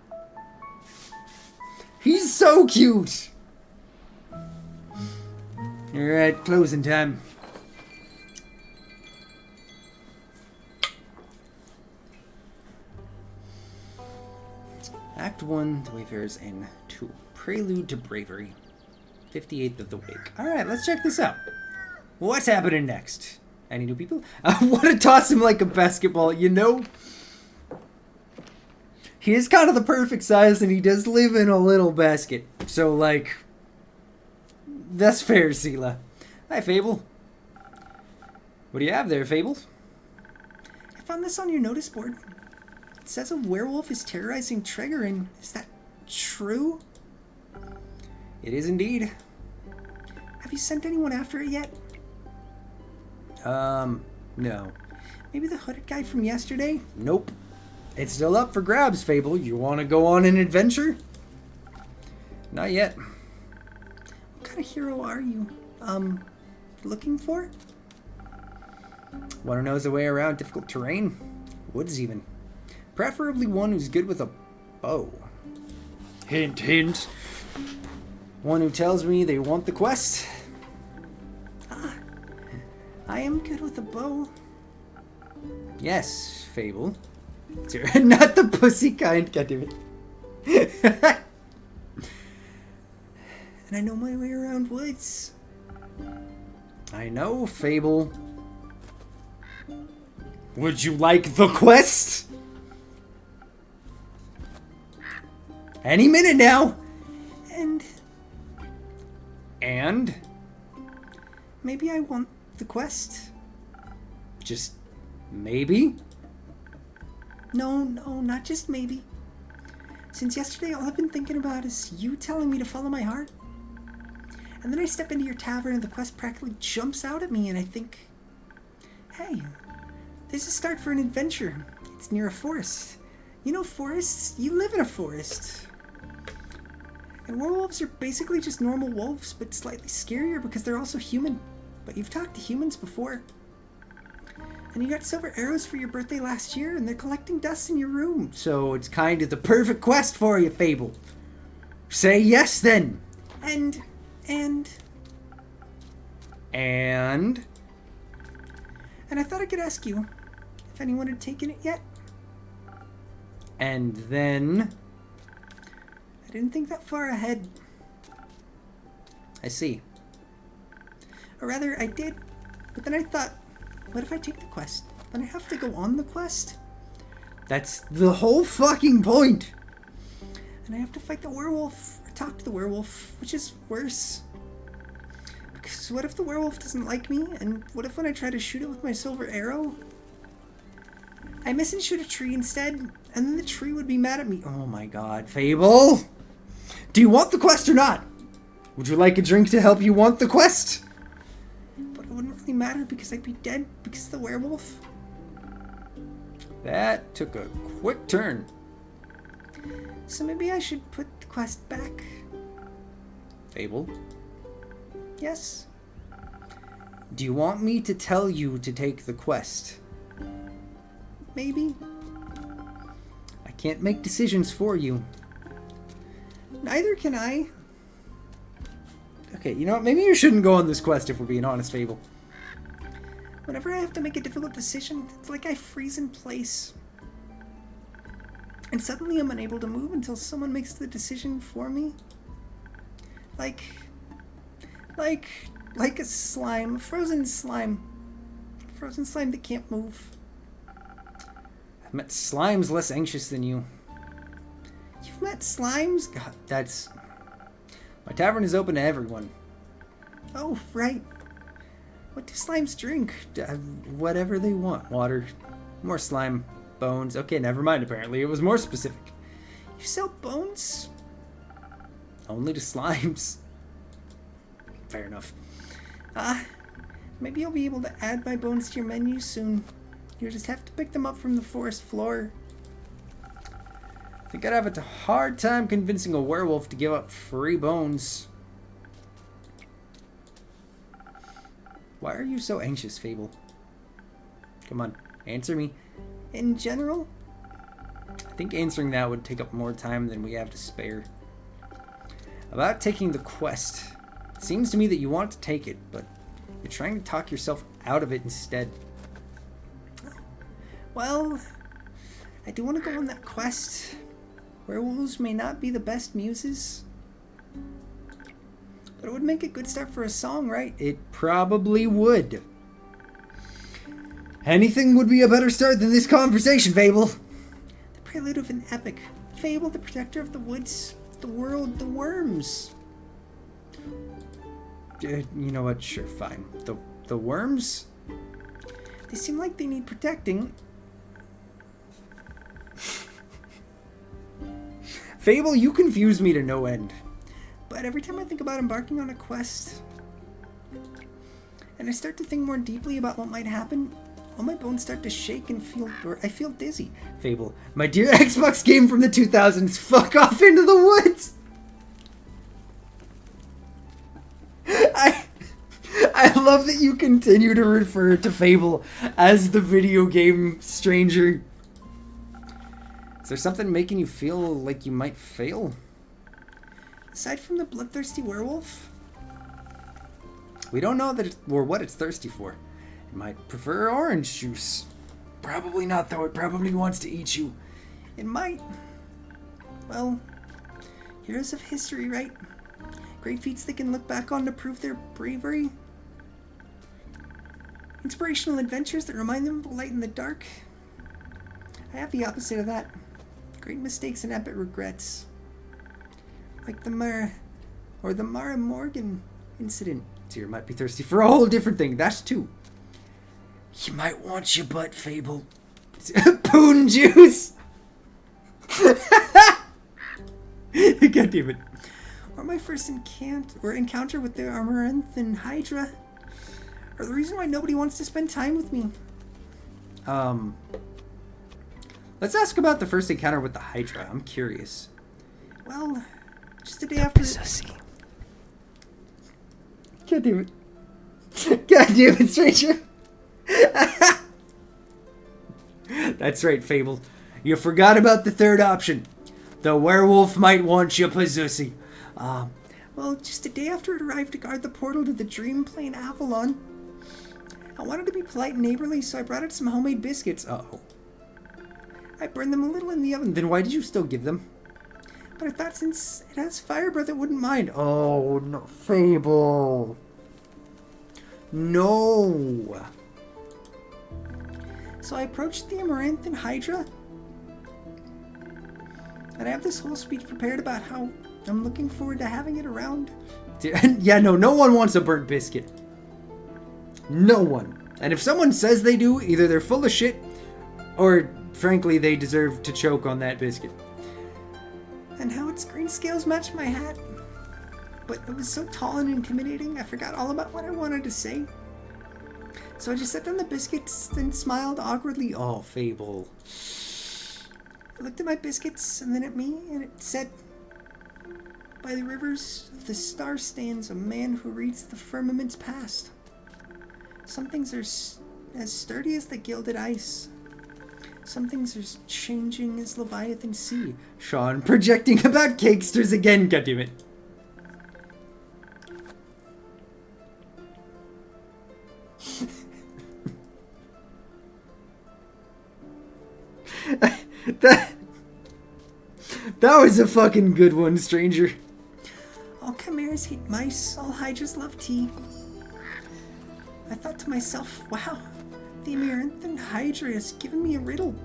A: He's so cute! Alright, closing time. Act 1, The Wayfarers Inn. 2, Prelude to Bravery. 58th of the Wake. Alright, let's check this out. What's happening next? Any new people? I want to toss him like a basketball, you know? He is kind of the perfect size, and he does live in a little basket. So, like... That's fair, Sela. Hi, Fable. What do you have there, Fable? I found this on your notice board. It says a werewolf is terrorizing Tregerin. Is that true? It is indeed. Have you sent anyone after it yet? No. Maybe the hooded guy from yesterday? Nope. It's still up for grabs, Fable. You want to go on an adventure? Not yet. What kind of hero are you, looking for? One who knows the way around difficult terrain? Woods, even. Preferably one who's good with a bow. Hint, hint. One who tells me they want the quest. Ah, I am good with a bow. Yes, Fable. Not the pussy kind, goddammit. And I know my way around woods. I know, Fable. Would you like the quest? Any minute now. And? Maybe I want the quest. Just maybe? No, not just maybe. Since yesterday, all I've been thinking about is you telling me to follow my heart. And then I step into your tavern and the quest practically jumps out at me and I think, hey, there's a start for an adventure. It's near a forest. You know forests? You live in a forest. And werewolves are basically just normal wolves, but slightly scarier because they're also human. But you've talked to humans before. And you got silver arrows for your birthday last year, and they're collecting dust in your room. So it's kind of the perfect quest for you, Fable. Say yes, then. And I thought I could ask you if anyone had taken it yet. And then... I didn't think that far ahead. I see. Or rather, I did. But then I thought, what if I take the quest? Then I have to go on the quest? That's the whole fucking point. and I have to fight the werewolf, or talk to the werewolf, which is worse. Because what if the werewolf doesn't like me, and what if when I try to shoot it with my silver arrow, I miss and shoot a tree instead, and then the tree would be mad at me? Oh my god, Fable! Do you want the quest or not? Would you like a drink to help you want the quest? But it wouldn't really matter because I'd be dead because of the werewolf. That took a quick turn. So maybe I should put the quest back. Fable? Yes? Do you want me to tell you to take the quest? Maybe. I can't make decisions for you. Neither can I. Okay, you know what? Maybe you shouldn't go on this quest if we're being honest, Fable. Whenever I have to make a difficult decision, it's like I freeze in place. And suddenly I'm unable to move until someone makes the decision for me. Like a slime, a frozen slime. Frozen slime that can't move. I've met slimes less anxious than you. You've met slimes? God, that's... My tavern is open to everyone. Oh, right. What do slimes drink? Whatever they want. Water. More slime. Bones. Okay, never mind, apparently. It was more specific. You sell bones? Only to slimes. Fair enough. Maybe I'll be able to add my bones to your menu soon. You'll just have to pick them up from the forest floor. I think I'd have a hard time convincing a werewolf to give up free bones. Why are you so anxious, Fable? Come on, answer me. In general? I think answering that would take up more time than we have to spare. About taking the quest. It seems to me that you want to take it, but you're trying to talk yourself out of it instead. Well, I do want to go on that quest. Werewolves may not be the best muses, but it would make a good start for a song, right? It probably would. Anything would be a better start than this conversation, Fable. The prelude of an epic. Fable, the protector of the woods, the world, the worms. You know what? Sure, fine. The worms? They seem like they need protecting. Fable, you confuse me to no end. But every time I think about embarking on a quest, and I start to think more deeply about what might happen, all my bones start to shake and I feel dizzy. Fable, my dear Xbox game from the 2000s, fuck off into the woods! I love that you continue to refer to Fable as the video game stranger. Is there something making you feel like you might fail? Aside from the bloodthirsty werewolf? We don't know that or what it's thirsty for. It might prefer orange juice. Probably not, though. It probably wants to eat you. It might. Well, heroes of history, right? Great feats they can look back on to prove their bravery. Inspirational adventures that remind them of the light in the dark. I have the opposite of that. Great mistakes and epic regrets. Like the Mara Morgan incident. So you might be thirsty for a whole different thing. That's two. You might want your butt, Fable. Poon juice! God damn it. Or my first encounter with the Amaranthine Hydra. Or the reason why nobody wants to spend time with me. Let's ask about the first encounter with the Hydra. I'm curious. Well, just a day after...
B: Sussy.
A: God damn it. God damn it, stranger. That's right, Fable. You forgot about the third option. The werewolf might want you, Pazusi. Well, just a day after it arrived to guard the portal to the dream plane Avalon. I wanted to be polite and neighborly, so I brought out some homemade biscuits. Uh-oh. I burned them a little in the oven. Then why did you still give them? But I thought since it has fire breath, it wouldn't mind. Oh, no. Fable. No. So I approached the Amaranthine Hydra. And I have this whole speech prepared about how I'm looking forward to having it around. Yeah, no one wants a burnt biscuit. No one. And if someone says they do, either they're full of shit, or frankly, they deserve to choke on that biscuit. And how its green scales match my hat. But it was so tall and intimidating, I forgot all about what I wanted to say. So I just set down the biscuits and smiled awkwardly. Oh, Fable. I looked at my biscuits and then at me, and it said, "By the rivers of the star stands a man who reads the firmament's past. Some things are as sturdy as the gilded ice. Some things are as changing as Leviathan sea." Sean projecting about cakesters again, goddammit. That was a fucking good one, stranger. All chimeras hate mice, all hydras love tea. I thought to myself, wow, the Amaranthan Hydra has given me a riddle.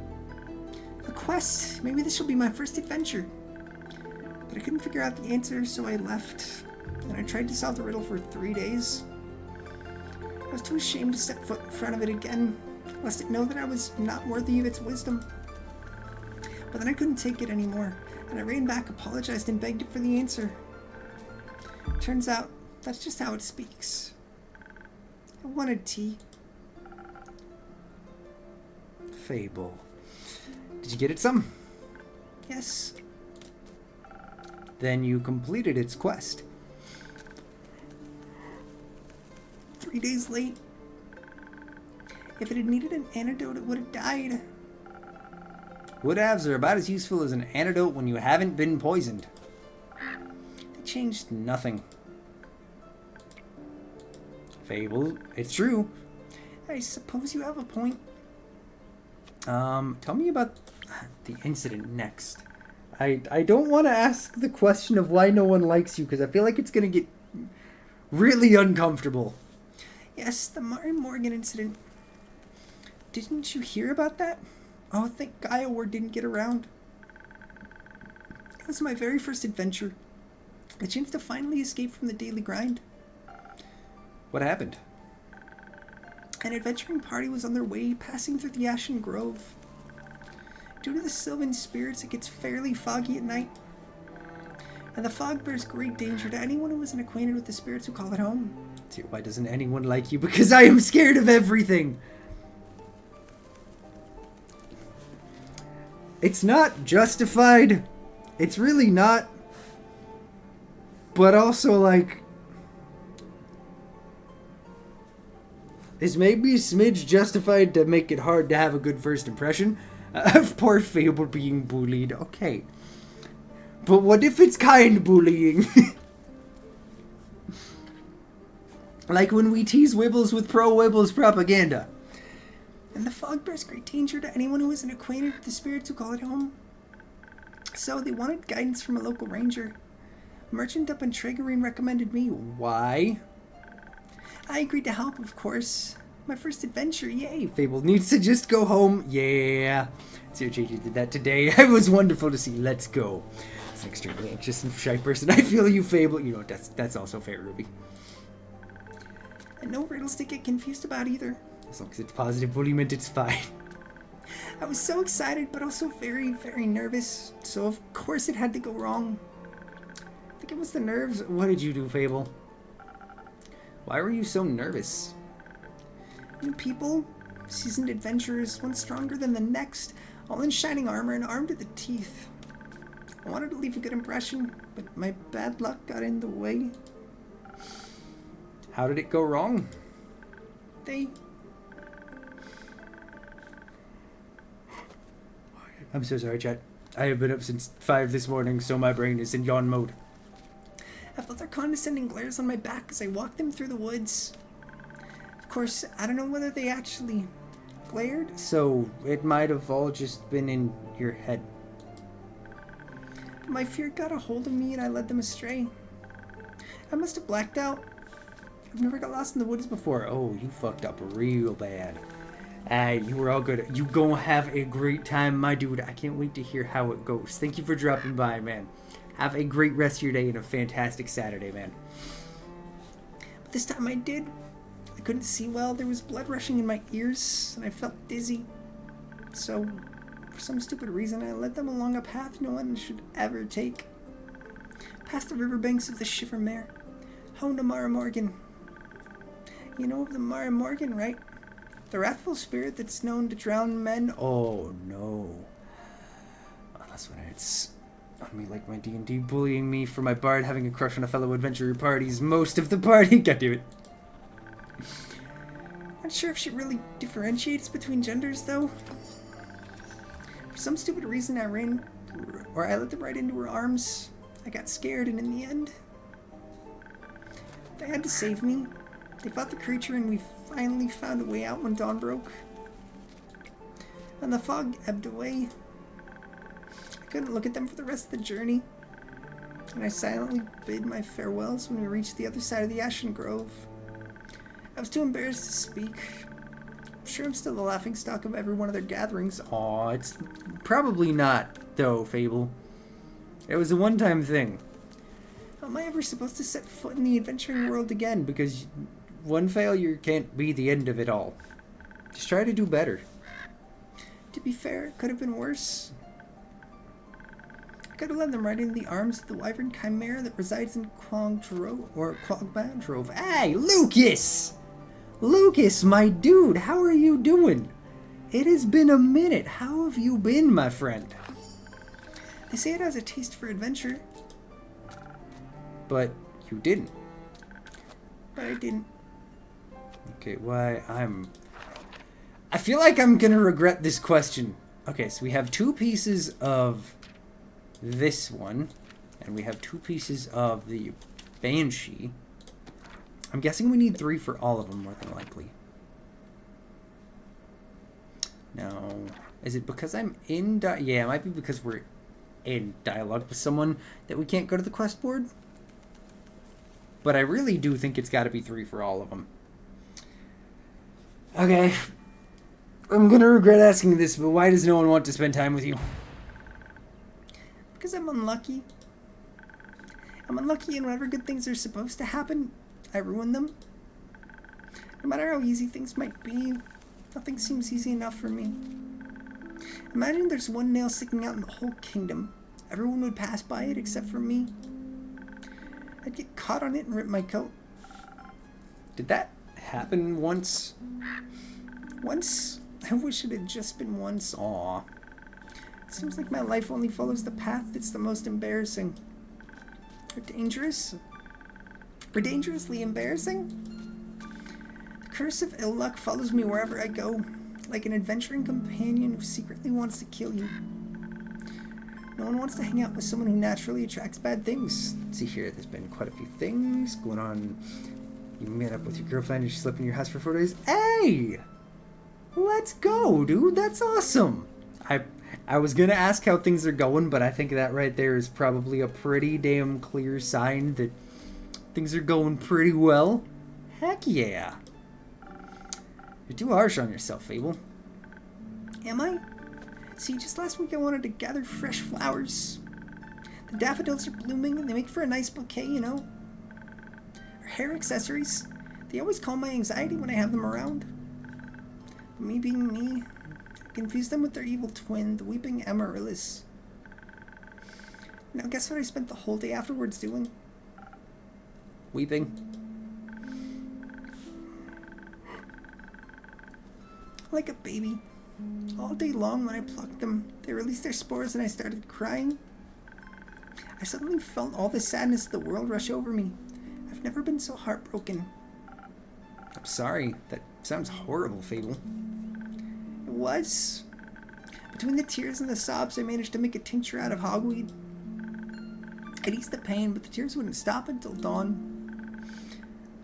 A: A quest. Maybe this will be my first adventure. But I couldn't figure out the answer, so I left. And I tried to solve the riddle for 3 days. I was too ashamed to step foot in front of it again, lest it know that I was not worthy of its wisdom. But then I couldn't take it anymore, and I ran back, apologized, and begged it for the answer. Turns out, that's just how it speaks. I wanted tea. Fable. Did you get it some? Yes. Then you completed its quest. 3 days late. If it had needed an antidote, it would have died. Would-haves are about as useful as an antidote when you haven't been poisoned. They changed nothing. Fable, it's true. I suppose you have a point. Tell me about the incident next. I don't want to ask the question of why no one likes you, because I feel like it's going to get really uncomfortable. Yes, the Mari Morgan incident. Didn't you hear about that? Oh, thank Gaia Ward didn't get around. It was my very first adventure. A chance to finally escape from the daily grind. What happened? An adventuring party was on their way, passing through the Ashen Grove. Due to the Sylvan spirits, it gets fairly foggy at night. And the fog bears great danger to anyone who isn't acquainted with the spirits who call it home. See, why doesn't anyone like you? Because I am scared of everything! It's not justified. It's really not. But also, like, is maybe a smidge justified to make it hard to have a good first impression of poor Fable being bullied. Okay. But what if it's kind bullying? Like when we tease Wibbles with pro-Wibbles propaganda. And the fog bears great danger to anyone who isn't acquainted with the spirits who call it home. So they wanted guidance from a local ranger. A merchant up in Tregarine recommended me. Why? I agreed to help, of course. My first adventure, yay. Fable needs to just go home. Yeah. Sir JJ did that today. It was wonderful to see. Let's go. It's an extremely anxious and shy person. I feel you, Fable. You know, that's also fair, Ruby. And no riddles to get confused about either. As long as it's positive bullyment, it's fine. I was so excited, but also very, very nervous. So of course it had to go wrong. I think it was the nerves. What did you do, Fable? Why were you so nervous? New people, seasoned adventurers, one stronger than the next, all in shining armor and armed to the teeth. I wanted to leave a good impression, but my bad luck got in the way. How did it go wrong? I'm so sorry, chat. I have been up since 5 this morning, so my brain is in yawn mode. I felt their condescending glares on my back as I walked them through the woods. Of course, I don't know whether they actually glared, so it might have all just been in your head. But my fear got a hold of me and I led them astray. I must have blacked out. I've never got lost in the woods before. Oh, you fucked up real bad. You were all good. You gonna have a great time, my dude. I can't wait to hear how it goes. Thank you for dropping by, man. Have a great rest of your day and a fantastic Saturday, man. But this time I did. I couldn't see well. There was blood rushing in my ears, and I felt dizzy. So, for some stupid reason, I led them along a path no one should ever take. Past the riverbanks of the Shivermere, home to Mara Morgan. You know of the Mara Morgan, right? The wrathful spirit that's known to drown men? Oh, no. Oh, that's when it's on me like my D&D bullying me for my bard having a crush on a fellow adventurer party's most of the party. God damn it. Not sure if she really differentiates between genders, though. For some stupid reason, I let them right into her arms. I got scared, and in the end, they had to save me. They fought the creature, and we finally found a way out when dawn broke. And the fog ebbed away. I couldn't look at them for the rest of the journey, and I silently bid my farewells when we reached the other side of the Ashen Grove. I was too embarrassed to speak. I'm sure I'm still the laughingstock of every one of their gatherings. Aw, it's probably not, though, Fable. It was a one-time thing. How am I ever supposed to set foot in the adventuring world again? Because one failure can't be the end of it all. Just try to do better. To be fair, it could have been worse. I could have led them right into the arms of the wyvern chimera that resides in Quagmandrove. Hey, Lucas! Lucas, my dude, how are you doing? It has been a minute. How have you been, my friend? They say it has a taste for adventure. But you didn't. But I didn't. Okay, I feel like I'm gonna regret this question. Okay, so we have 2 pieces of this one, and we have 2 pieces of the Banshee. I'm guessing we need 3 for all of them, more than likely. Now, is it because I'm in yeah, it might be because we're in dialogue with someone that we can't go to the quest board. But I really do think it's got to be 3 for all of them. Okay. I'm going to regret asking this, but why does no one want to spend time with you? Because I'm unlucky. I'm unlucky, and whenever good things are supposed to happen, I ruin them. No matter how easy things might be, nothing seems easy enough for me. Imagine there's one nail sticking out in the whole kingdom. Everyone would pass by it except for me. I'd get caught on it and rip my coat. Did that happen once? Once? I wish it had just been once. Aw. It seems like my life only follows the path that's the most embarrassing. Or dangerous? Or dangerously embarrassing? The curse of ill luck follows me wherever I go, like an adventuring companion who secretly wants to kill you. No one wants to hang out with someone who naturally attracts bad things. See here, there's been quite a few things going on. You met up with your girlfriend and she slept in your house for 4 days. Hey! Let's go, dude. That's awesome. I was gonna ask how things are going, but I think that right there is probably a pretty damn clear sign that things are going pretty well. Heck yeah. You're too harsh on yourself, Fable. Am I? See, just last week I wanted to gather fresh flowers. The daffodils are blooming and they make for a nice bouquet, you know. Or hair accessories. They always calm my anxiety when I have them around. But me being me, I confuse them with their evil twin, the weeping Amaryllis. Now guess what I spent the whole day afterwards doing? Weeping. Like a baby. All day long when I plucked them, they released their spores and I started crying. I suddenly felt all the sadness of the world rush over me. I've never been so heartbroken. I'm sorry. That sounds horrible, Fable. It was. Between the tears and the sobs, I managed to make a tincture out of hogweed. It eased the pain, but the tears wouldn't stop until dawn.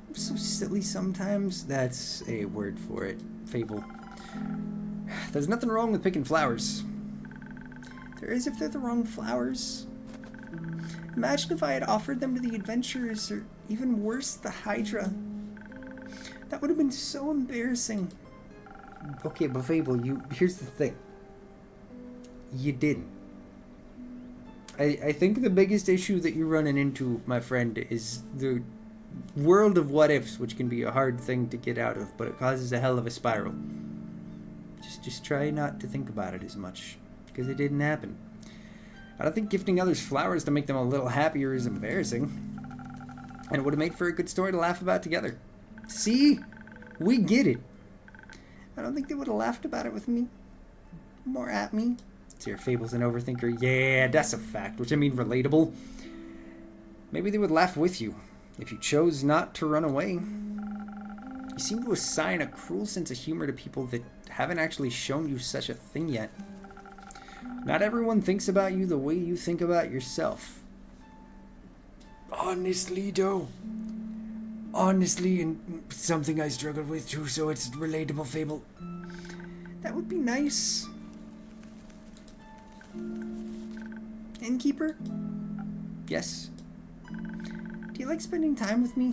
A: I'm so silly sometimes. That's a word for it, Fable. There's nothing wrong with picking flowers. There is if they're the wrong flowers. Imagine if I had offered them to the adventurers, or even worse, the Hydra. That would have been so embarrassing. Okay, but Fable, here's the thing. You didn't. I think the biggest issue that you're running into, my friend, is the world of what ifs, which can be a hard thing to get out of, but it causes a hell of a spiral. Just try not to think about it as much, because it didn't happen. I don't think gifting others flowers to make them a little happier is embarrassing. And it would have made for a good story to laugh about together. See? We get it. I don't think they would have laughed about it with me. More at me. So your Fable's an overthinker. Yeah, that's a fact. Which I mean relatable. Maybe they would laugh with you if you chose not to run away. You seem to assign a cruel sense of humor to people that haven't actually shown you such a thing yet. Not everyone thinks about you the way you think about yourself. Honestly, though. Honestly, and something I struggled with too, so it's relatable, Fable. That would be nice. Innkeeper? Yes. Do you like spending time with me?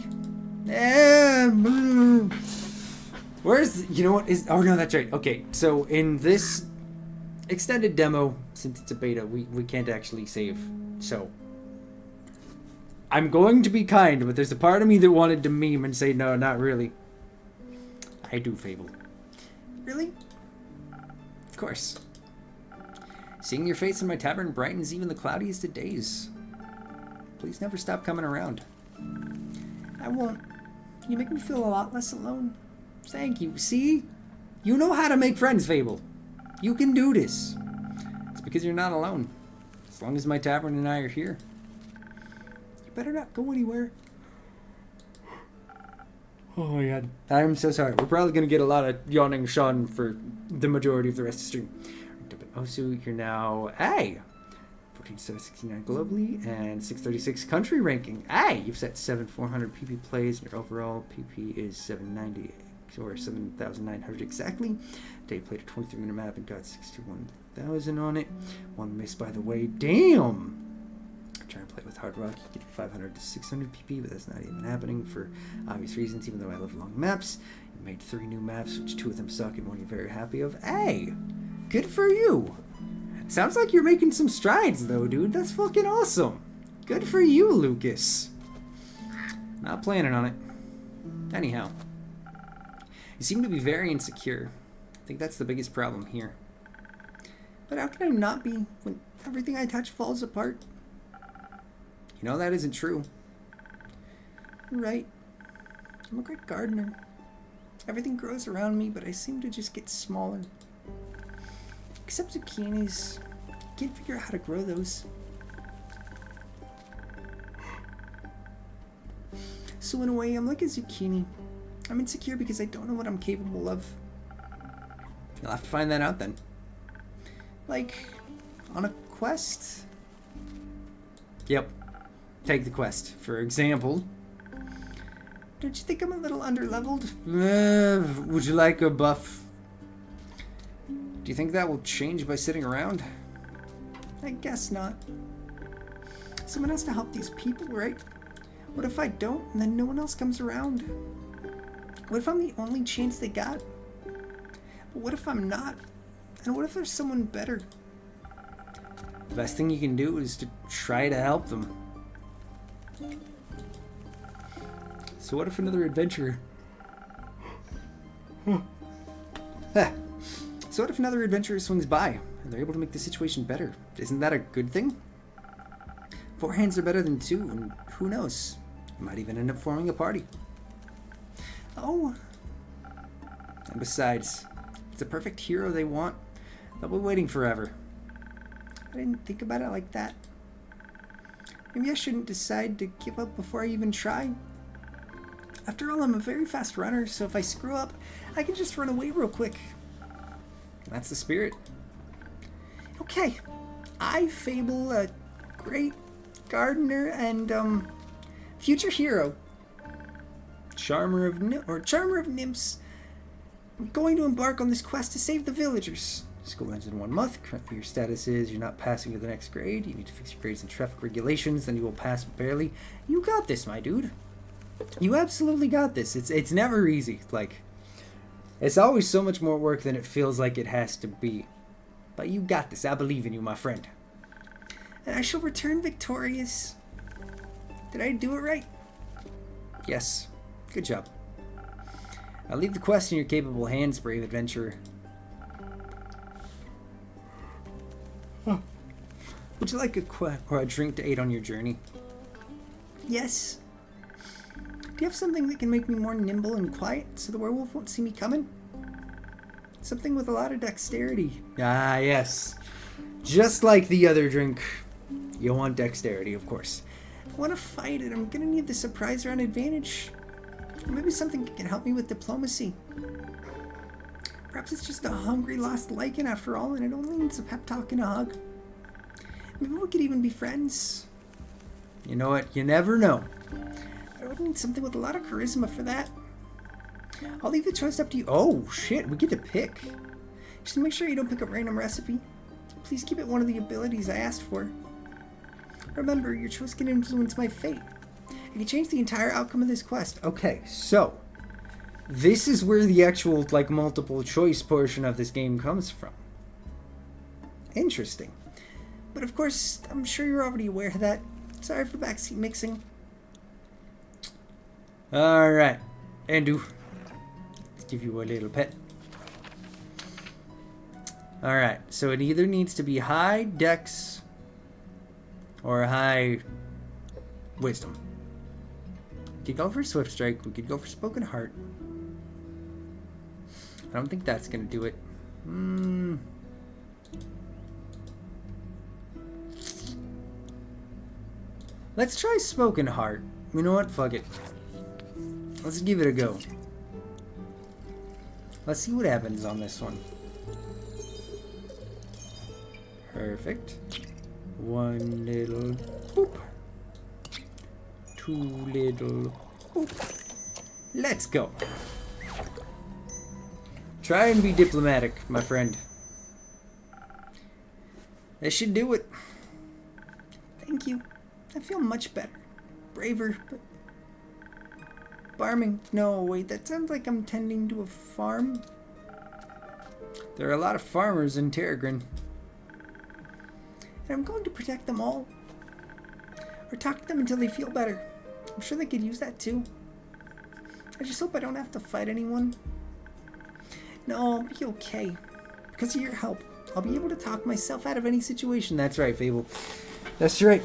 A: Where's you know what is? Oh no, that's right. Okay, so in this extended demo, since it's a beta, we can't actually save. So I'm going to be kind, but there's a part of me that wanted to meme and say no, not really. I do, Fable. Really? Of course. Seeing your face in my tavern brightens even the cloudiest of days. Please never stop coming around. I won't. You make me feel a lot less alone. Thank you. See? You know how to make friends, Fable. You can do this. It's because you're not alone. As long as my tavern and I are here. You better not go anywhere. Oh my god. I'm so sorry. We're probably going to get a lot of yawning Sean for the majority of the rest of the stream. Osu, you're now A. 14,769 globally and 636 country ranking. A. You've set 7,400 PP plays and your overall PP is 790 or 7,900 exactly. Today played a 23-minute map and got 61,000 on it. One miss, by the way. Damn! I'm trying to play with Hard Rock. You get 500 to 600 PP, but that's not even happening for obvious reasons, even though I love long maps. You made 3 new maps, which 2 of them suck and one you're very happy of. A. Good for you. Sounds like you're making some strides, though, dude. That's fucking awesome. Good for you, Lucas. Not planning on it. Anyhow. You seem to be very insecure. I think that's the biggest problem here. But how can I not be when everything I touch falls apart? You know that isn't true. You're right. I'm a great gardener. Everything grows around me, but I seem to just get smaller. Except zucchinis. Can't figure out how to grow those. So in a way, I'm like a zucchini. I'm insecure because I don't know what I'm capable of. You'll have to find that out then. Like, on a quest? Yep. Take the quest. For example, don't you think I'm a little underleveled? Would you like a buff? Do you think that will change by sitting around? I guess not. Someone has to help these people, right? What if I don't and then no one else comes around? What if I'm the only chance they got? But what if I'm not? And what if there's someone better? The best thing you can do is to try to help them. So what if another adventurer... So what if another adventurer swings by and they're able to make the situation better? Isn't that a good thing? 4 hands are better than 2, and who knows? You might even end up forming a party. Oh. And besides, it's a perfect hero they want. They'll be waiting forever. I didn't think about it like that. Maybe I shouldn't decide to give up before I even try. After all, I'm a very fast runner, so if I screw up, I can just run away real quick. That's the spirit. Okay, I Fable, a great gardener and future hero, charmer of nymphs. I'm going to embark on this quest to save the villagers. School ends in 1 month. Currently, your status is you're not passing to the next grade. You need to fix your grades and traffic regulations. Then you will pass barely. You got this, my dude. You absolutely got this. It's never easy. Like, It's always so much more work than it feels like it has to be. But you got this. I believe in you, my friend. And I shall return victorious. Did I do it right? Yes. Good job. I'll leave the quest in your capable hands, brave adventurer. Would you like a or a drink to aid on your journey? Yes. Do you have something that can make me more nimble and quiet so the werewolf won't see me coming? Something with a lot of dexterity. Ah, yes. Just like the other drink. You want dexterity, of course. If I want to fight it, I'm gonna need the surprise round advantage. Or maybe something that can help me with diplomacy. Perhaps it's just a hungry lost lichen after all, and it only needs a pep talk and a hug. Maybe we could even be friends. You know what? You never know. I would need something with a lot of charisma for that. I'll leave the choice up to you. Oh, shit. We get to pick. Just make sure you don't pick a random recipe. Please keep it one of the abilities I asked for. Remember, your choice can influence my fate. It can change the entire outcome of this quest. Okay, so this is where the actual, like, multiple choice portion of this game comes from. Interesting. But of course, I'm sure you're already aware of that. Sorry for backseat mixing. Alright. Andu. Let's give you a little pet. Alright, so it either needs to be high dex or high wisdom. We could go for Swift Strike. We could go for Spoken Heart. I don't think that's going to do it. Let's try Spoken Heart. You know what? Fuck it. Let's give it a go. Let's see what happens on this one. Perfect. One little boop. Two little boop. Let's go. Try and be diplomatic, my friend. That should do it. Thank you. I feel much better. Braver, but... Farming. No, wait, that sounds like I'm tending to a farm. There are a lot of farmers in Terragrin. And I'm going to protect them all. Or talk to them until they feel better. I'm sure they could use that too. I just hope I don't have to fight anyone. No, I'll be okay. Because of your help, I'll be able to talk myself out of any situation. That's right, Fable. That's right.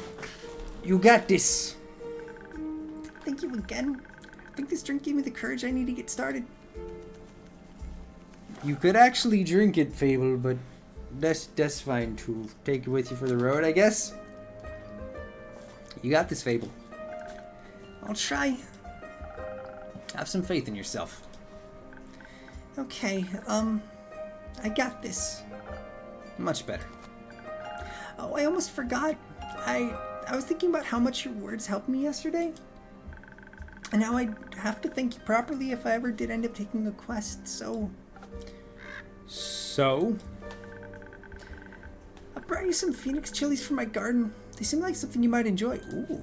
A: You got this. Thank you again. I think this drink gave me the courage I need to get started. You could actually drink it, Fable, but that's fine too. Take it with you for the road, I guess. You got this, Fable. I'll try. Have some faith in yourself. Okay, I got this. Much better. Oh, I almost forgot. I was thinking about how much your words helped me yesterday. And now I'd have to thank you properly if I ever did end up taking the quest, so... So? I brought you some phoenix chilies from my garden. They seem like something you might enjoy. Ooh.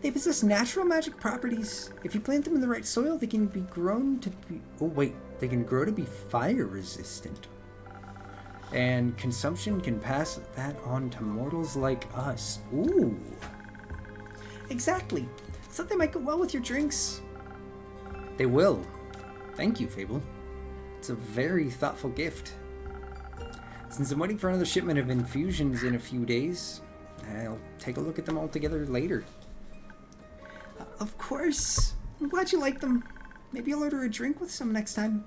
A: They possess natural magic properties. If you plant them in the right soil, they can be grown to be... Oh, wait. They can grow to be fire resistant. And consumption can pass that on to mortals like us. Ooh. Exactly. I thought they might go well with your drinks. They will. Thank you, Fable. It's a very thoughtful gift. Since I'm waiting for another shipment of infusions in a few days, I'll take a look at them all together later. Of course. I'm glad you like them. Maybe I'll order a drink with some next time.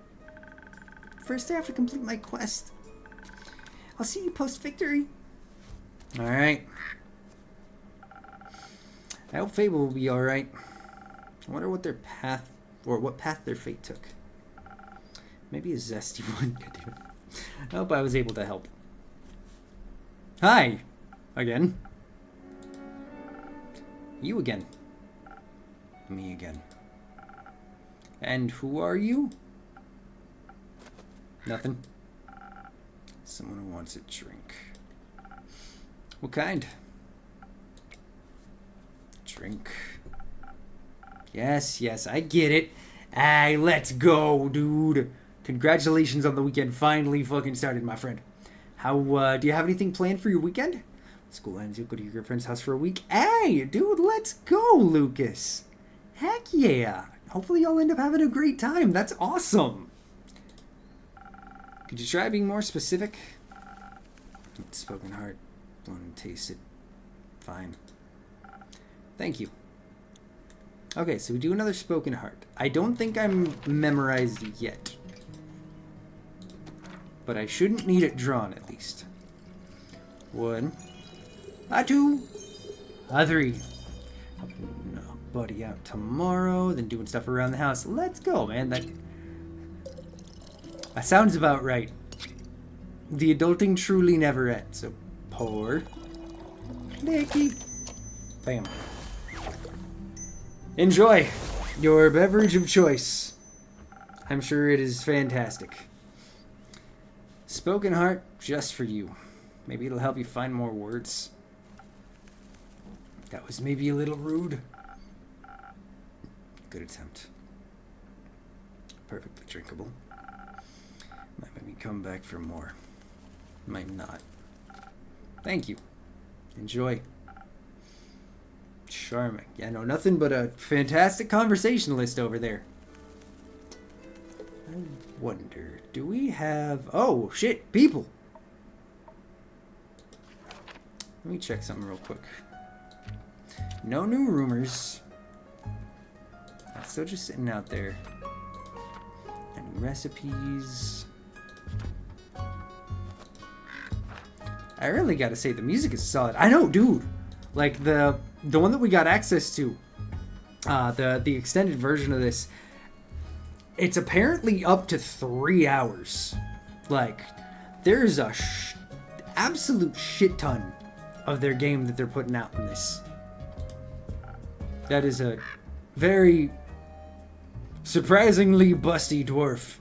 A: First, I have to complete my quest. I'll see you post-victory. Alright. I hope Fable will be alright. I wonder what their path, or what path their fate took. Maybe a zesty one could do it. I hope I was able to help. Hi! Again. You again. Me again. And who are you? Nothing. Someone who wants a drink. What kind? Drink. Yes, I get it. Hey, let's go, dude. Congratulations on the weekend finally fucking started, my friend. How, do you have anything planned for your weekend? School ends, you'll go to your girlfriend's house for a week. Hey, dude, let's go, Lucas. Heck yeah. Hopefully y'all end up having a great time. That's awesome. Could you try being more specific? Spoken heart. Blunt tasted. Fine. Thank you. Okay, so we do another spoken heart. I don't think I'm memorized yet. But I shouldn't need it drawn, at least. 1. 2. 3. No, buddy out tomorrow, then doing stuff around the house. Let's go, man. That sounds about right. The adulting truly never ends. So, pour. Nicky. Bam. Enjoy your beverage of choice. I'm sure it is fantastic. Spoken heart just for you. Maybe it'll help you find more words. That was maybe a little rude. Good attempt. Perfectly drinkable. Might make me come back for more. Might not. Thank you. Enjoy. Charming. Yeah, no, nothing but a fantastic conversationalist over there. I wonder, do we have... Oh, shit, people! Let me check something real quick. No new rumors. That's still just sitting out there. Any recipes? I really gotta say, the music is solid. I know, dude! Like, the one that we got access to, the extended version of this, it's apparently up to 3 hours. Like, there's a absolute shit ton of their game that they're putting out in this. That is a very surprisingly busty dwarf.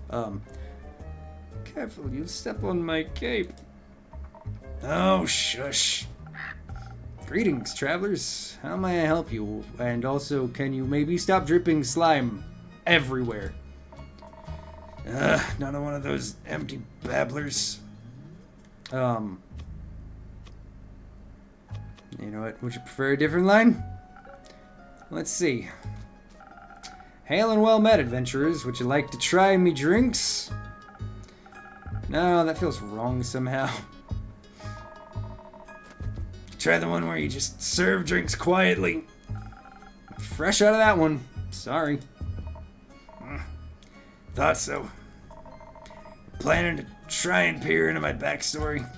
A: Careful, you'll step on my cape. Oh, shush. Greetings, travelers. How may I help you? And also, can you maybe stop dripping slime everywhere? Not one of those empty babblers. You know what? Would you prefer a different line? Let's see. Hail and well met, adventurers. Would you like to try me drinks? No, that feels wrong somehow. Try the one where you just serve drinks quietly. Fresh out of that one. Sorry. Thought so. Planning to try and peer into my backstory?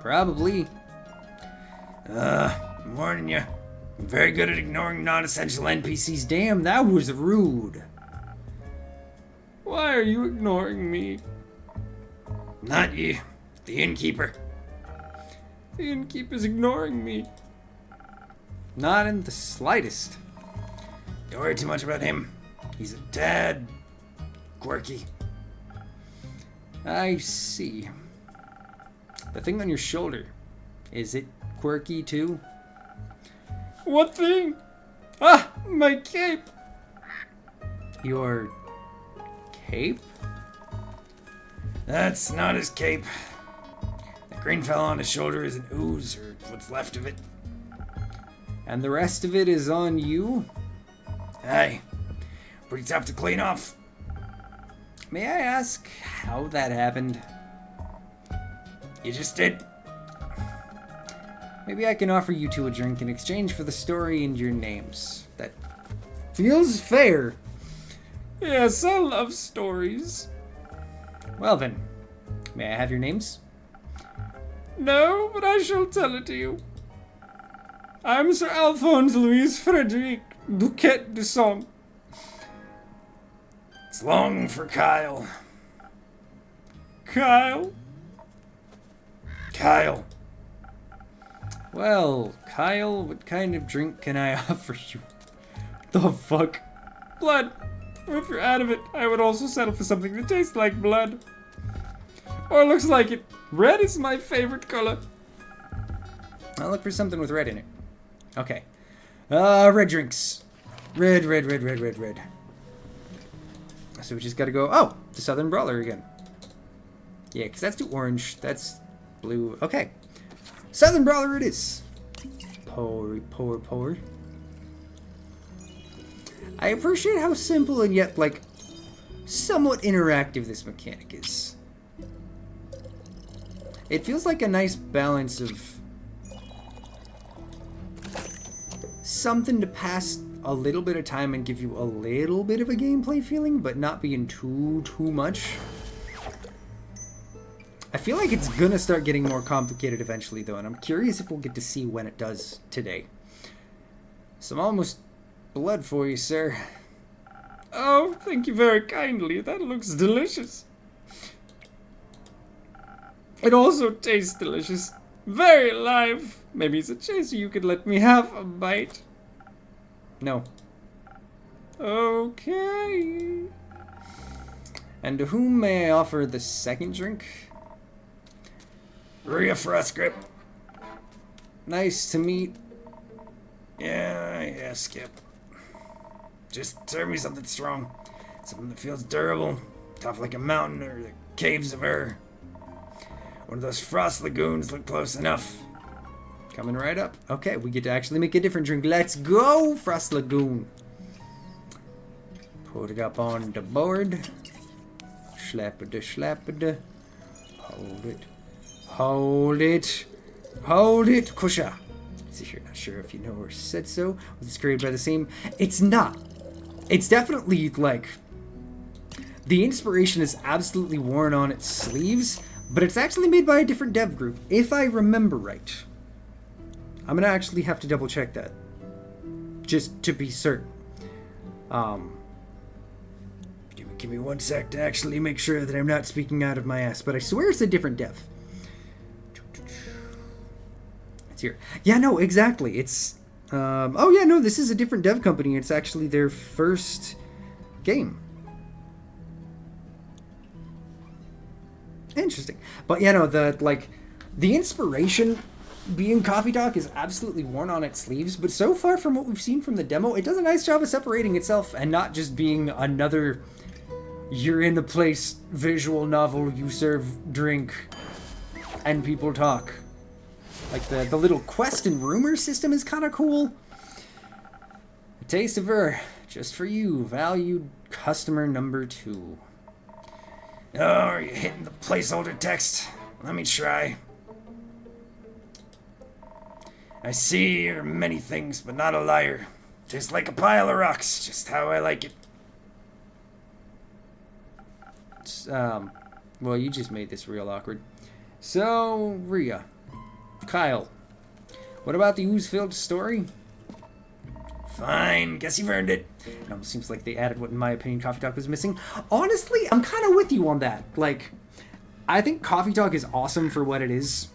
A: Probably. I'm warning you. I'm very good at ignoring non-essential NPCs. Damn, that was rude. Why are you ignoring me? Not you. The innkeeper. The innkeeper's ignoring me. Not in the slightest. Don't worry too much about him. He's a tad quirky. I see. The thing on your shoulder, is it quirky too? What thing? Ah, my cape. Your cape? That's not his cape. The green fell on his shoulder is an ooze, or what's left of it. And the rest of it is on you? Aye. Pretty tough to clean off. May I ask how that happened? You just did. Maybe I can offer you two a drink in exchange for the story and your names. That feels fair. Yes, I love stories. Well then, may I have your names? No, but I shall tell it to you. I'm Sir Alphonse Louis Frederic Duquette de Song. It's long for Kyle. Kyle? Kyle. Well, Kyle, what kind of drink can I offer you? The fuck? Blood. Or if you're out of it, I would also settle for something that tastes like blood. Or looks like it. Red is my favorite color. I'll look for something with red in it. Okay. Red drinks. Red. So we just gotta go, oh, the Southern Brawler again. Yeah, because that's too orange. That's blue. Okay. Southern Brawler it is. Pour. I appreciate how simple and yet, like, somewhat interactive this mechanic is. It feels like a nice balance of something to pass a little bit of time and give you a little bit of a gameplay feeling, but not being too much. I feel like it's gonna start getting more complicated eventually, though, and I'm curious if we'll get to see when it does today. Some almost blood for you, sir. Oh, thank you very kindly. That looks delicious. It also tastes delicious. Very alive. Maybe it's a chaser you could let me have a bite. No. Okay. And to whom may I offer the second drink? Rhea Frostgrip. Nice to meet. Yeah, Skip. Just serve me something strong. Something that feels durable, tough like a mountain or the caves of Ur. One of those frost lagoons look close enough. Coming right up. Okay, we get to actually make a different drink. Let's go, Frost Lagoon. Put it up on the board. Schlappada. Hold it. Kusha. See, you're not sure if you know or said so. Was this created by the same? It's not. It's definitely, like, the inspiration is absolutely worn on its sleeves, but it's actually made by a different dev group, if I remember right. I'm gonna actually have to double check that, just to be certain. Give me 1 sec to actually make sure that I'm not speaking out of my ass, but I swear it's a different dev. It's here. Yeah, no, exactly. It's oh yeah, no, this is a different dev company. It's actually their first game. Interesting. But yeah, no, the inspiration being Coffee Talk is absolutely worn on its sleeves, but so far from what we've seen from the demo, it does a nice job of separating itself and not just being another you're in a place visual novel, you serve drink and people talk. Like the little quest and rumor system is kind of cool. A taste of Ur, just for you, valued customer number 2. Oh, are you hitting the placeholder text? Let me try. I see you're many things, but not a liar. Just like a pile of rocks, just how I like it. Well, you just made this real awkward. So, Rhea. Kyle. What about the ooze-filled story? Fine, guess you've earned it. It almost seems like they added what, in my opinion, Coffee Talk was missing. Honestly, I'm kind of with you on that. Like, I think Coffee Talk is awesome for what it is.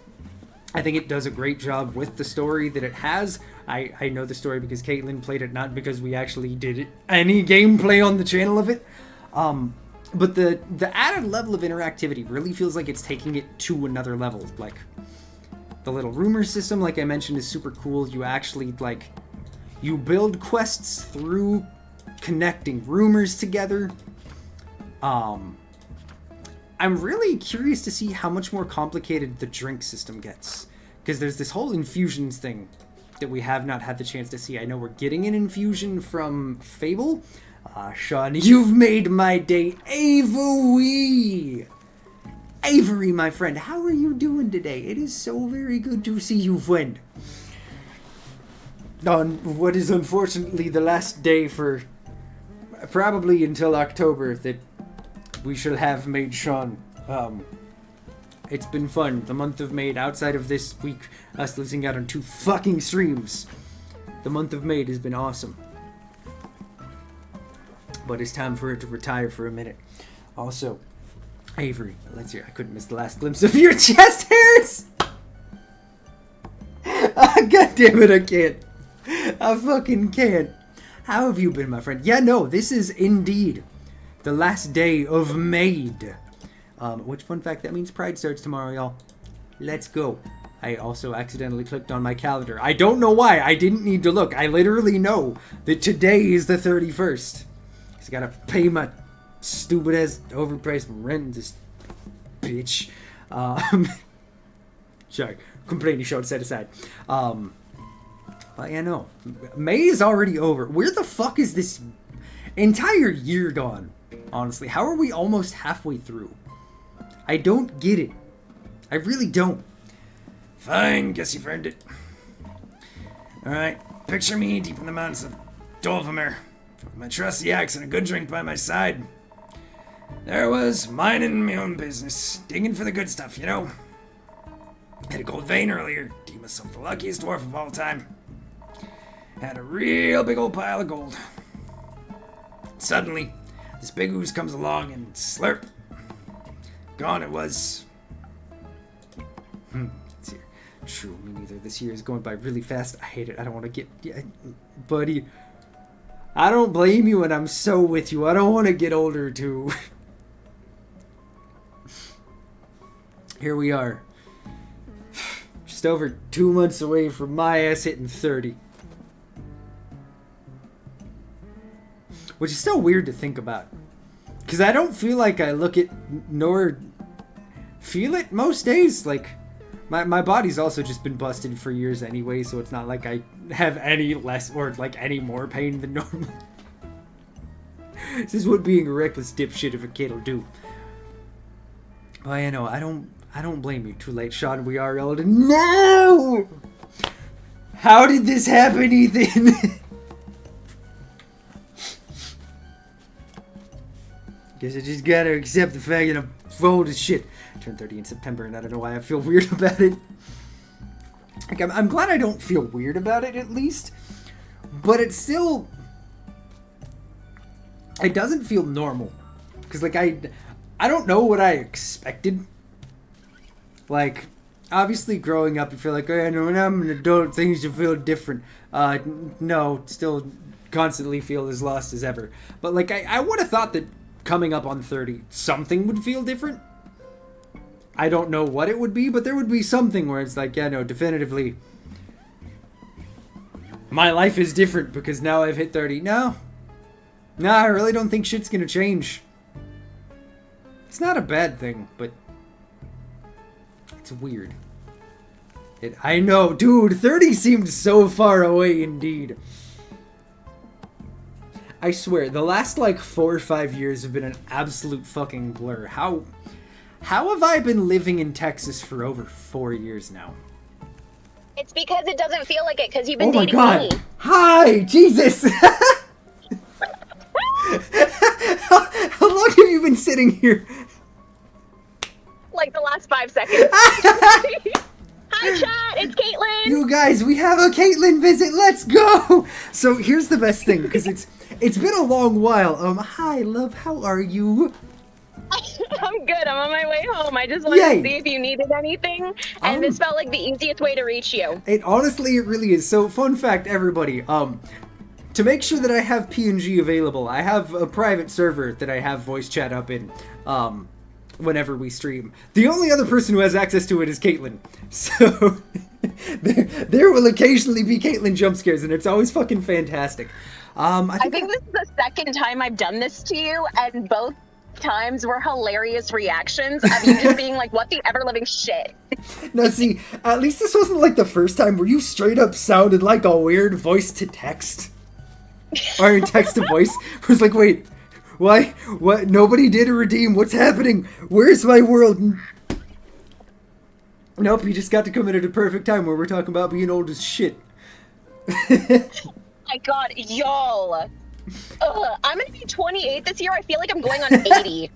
A: I think it does a great job with the story that it has. I know the story because Caitlin played it, not because we actually did any gameplay on the channel of it. But the added level of interactivity really feels like it's taking it to another level. Like, the little rumor system, like I mentioned, is super cool. You actually, like, you build quests through connecting rumors together. I'm really curious to see how much more complicated the drink system gets. Because there's this whole infusions thing that we have not had the chance to see. I know we're getting an infusion from Fable. Sean, you've made my day. Avery! Avery, my friend, how are you doing today? It is so very good to see you, friend. On what is unfortunately the last day for probably until October that we shall have Maid Sean. It's been fun. The month of Maid, outside of this week, us losing out on 2 fucking streams. The month of Maid has been awesome. But it's time for it to retire for a minute. Also, Avery, let's hear. I couldn't miss the last glimpse of your chest hairs! God damn it, I can't. I fucking can't. How have you been, my friend? Yeah, no, this is indeed the last day of Maid. Which, fun fact, that means Pride starts tomorrow, y'all. Let's go. I also accidentally clicked on my calendar. I don't know why. I didn't need to look. I literally know that today is the 31st. Because I gotta pay my stupid ass overpriced rent, this bitch. Sorry, completely short set aside. But yeah, no. May is already over. Where the fuck is this entire year gone? Honestly, how are we almost halfway through? I don't get it. I really don't. Fine, guess you've earned it. Alright, picture me deep in the mountains of Dulvermer, with my trusty axe and a good drink by my side. There I was, minding my own business, digging for the good stuff, you know? Had a gold vein earlier, deemed myself the luckiest dwarf of all time. Had a real big old pile of gold. Suddenly, this big ooze comes along and slurp. Gone it was. It's here. True, me neither. This year is going by really fast. I hate it. I don't want to get... Yeah, buddy, I don't blame you and I'm so with you. I don't want to get older too. Here we are. Just over 2 months away from my ass hitting 30. Which is still weird to think about. Because I don't feel like I look at nor feel it most days. Like, my body's also just been busted for years anyway, so it's not like I have any less or like any more pain than normal. This is what being a reckless dipshit of a kid will do. Well, you know, I don't blame you. Too late, Sean. We are old. No! How did this happen, Ethan? Guess I just gotta accept the fact that I'm old as shit. I turned 30 in September, and I don't know why I feel weird about it. Like, I'm glad I don't feel weird about it, at least. But it's still... It doesn't feel normal. Because, like, I don't know what I expected. Like, obviously growing up, you feel like, oh, I know when I'm an adult, things should feel different. No, still constantly feel as lost as ever. But, like, I would have thought that coming up on 30, something would feel different. I don't know what it would be, but there would be something where it's like, yeah, no, definitively, my life is different because now I've hit 30. No, I really don't think shit's gonna change. It's not a bad thing, but it's weird. I know, dude, 30 seemed so far away indeed. I swear, the last, like, 4 or 5 years have been an absolute fucking blur. How have I been living in Texas for over 4 years now?
C: It's because it doesn't feel like it, because you've been
A: dating me. Oh my god! Hi! Jesus! How long have you been sitting here?
C: Like the last 5 seconds. Hi, chat! It's Caitlin!
A: You guys, we have a Caitlin visit! Let's go! So, here's the best thing, because it's been a long while. Hi, love, how are you?
C: I'm good. I'm on my way home. I just wanted to see if you needed anything, and this felt like the easiest way to reach you.
A: It really is. So, fun fact, everybody. To make sure that I have PNG available, I have a private server that I have voice chat up in, whenever we stream. The only other person who has access to it is Caitlin. So, there will occasionally be Caitlin jump scares, and it's always fucking fantastic. I think
C: this is the second time I've done this to you, and both times were hilarious reactions of you just being like, what the ever-living shit?
A: Now see, at least this wasn't like the first time where you straight up sounded like a weird voice to text. Or text to voice. It was like, wait, why? What? Nobody did a redeem. What's happening? Where's my world? Nope, you just got to come in at a perfect time where we're talking about being old as shit.
C: My god, y'all. I'm gonna be 28 this year. I feel like I'm going on 80.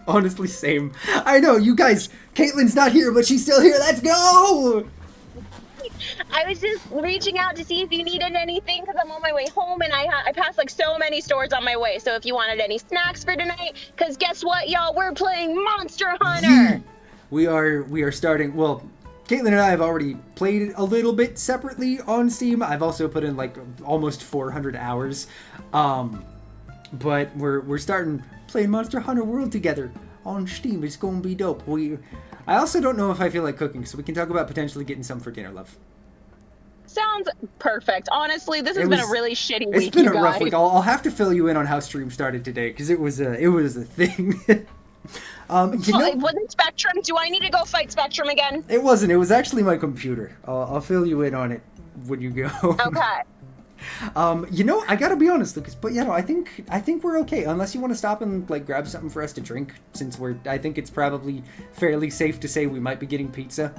A: Honestly, same. I know, you guys, Caitlin's not here, but she's still here. Let's go!
C: I was just reaching out to see if you needed anything because I'm on my way home and I passed like so many stores on my way. So if you wanted any snacks for tonight, because guess what, y'all? We're playing Monster Hunter!
A: We are starting, well, Caitlin and I have already played a little bit separately on Steam. I've also put in like almost 400 hours. But we're starting playing Monster Hunter World together on Steam. It's gonna be dope. I also don't know if I feel like cooking, so we can talk about potentially getting some for dinner, love.
C: Sounds sounds perfect. Honestly, this has been a really shitty week.
A: It's been
C: you
A: a rough
C: guys.
A: week. I'll have to fill you in on how stream started today because it was a thing.
C: Was it Spectrum? Do I need to go fight Spectrum again?
A: It wasn't. It was actually my computer. I'll fill you in on it when you go.
C: Okay.
A: I gotta be honest, Lucas, but I think we're okay. Unless you want to stop and like grab something for us to drink, since I think it's probably fairly safe to say we might be getting pizza.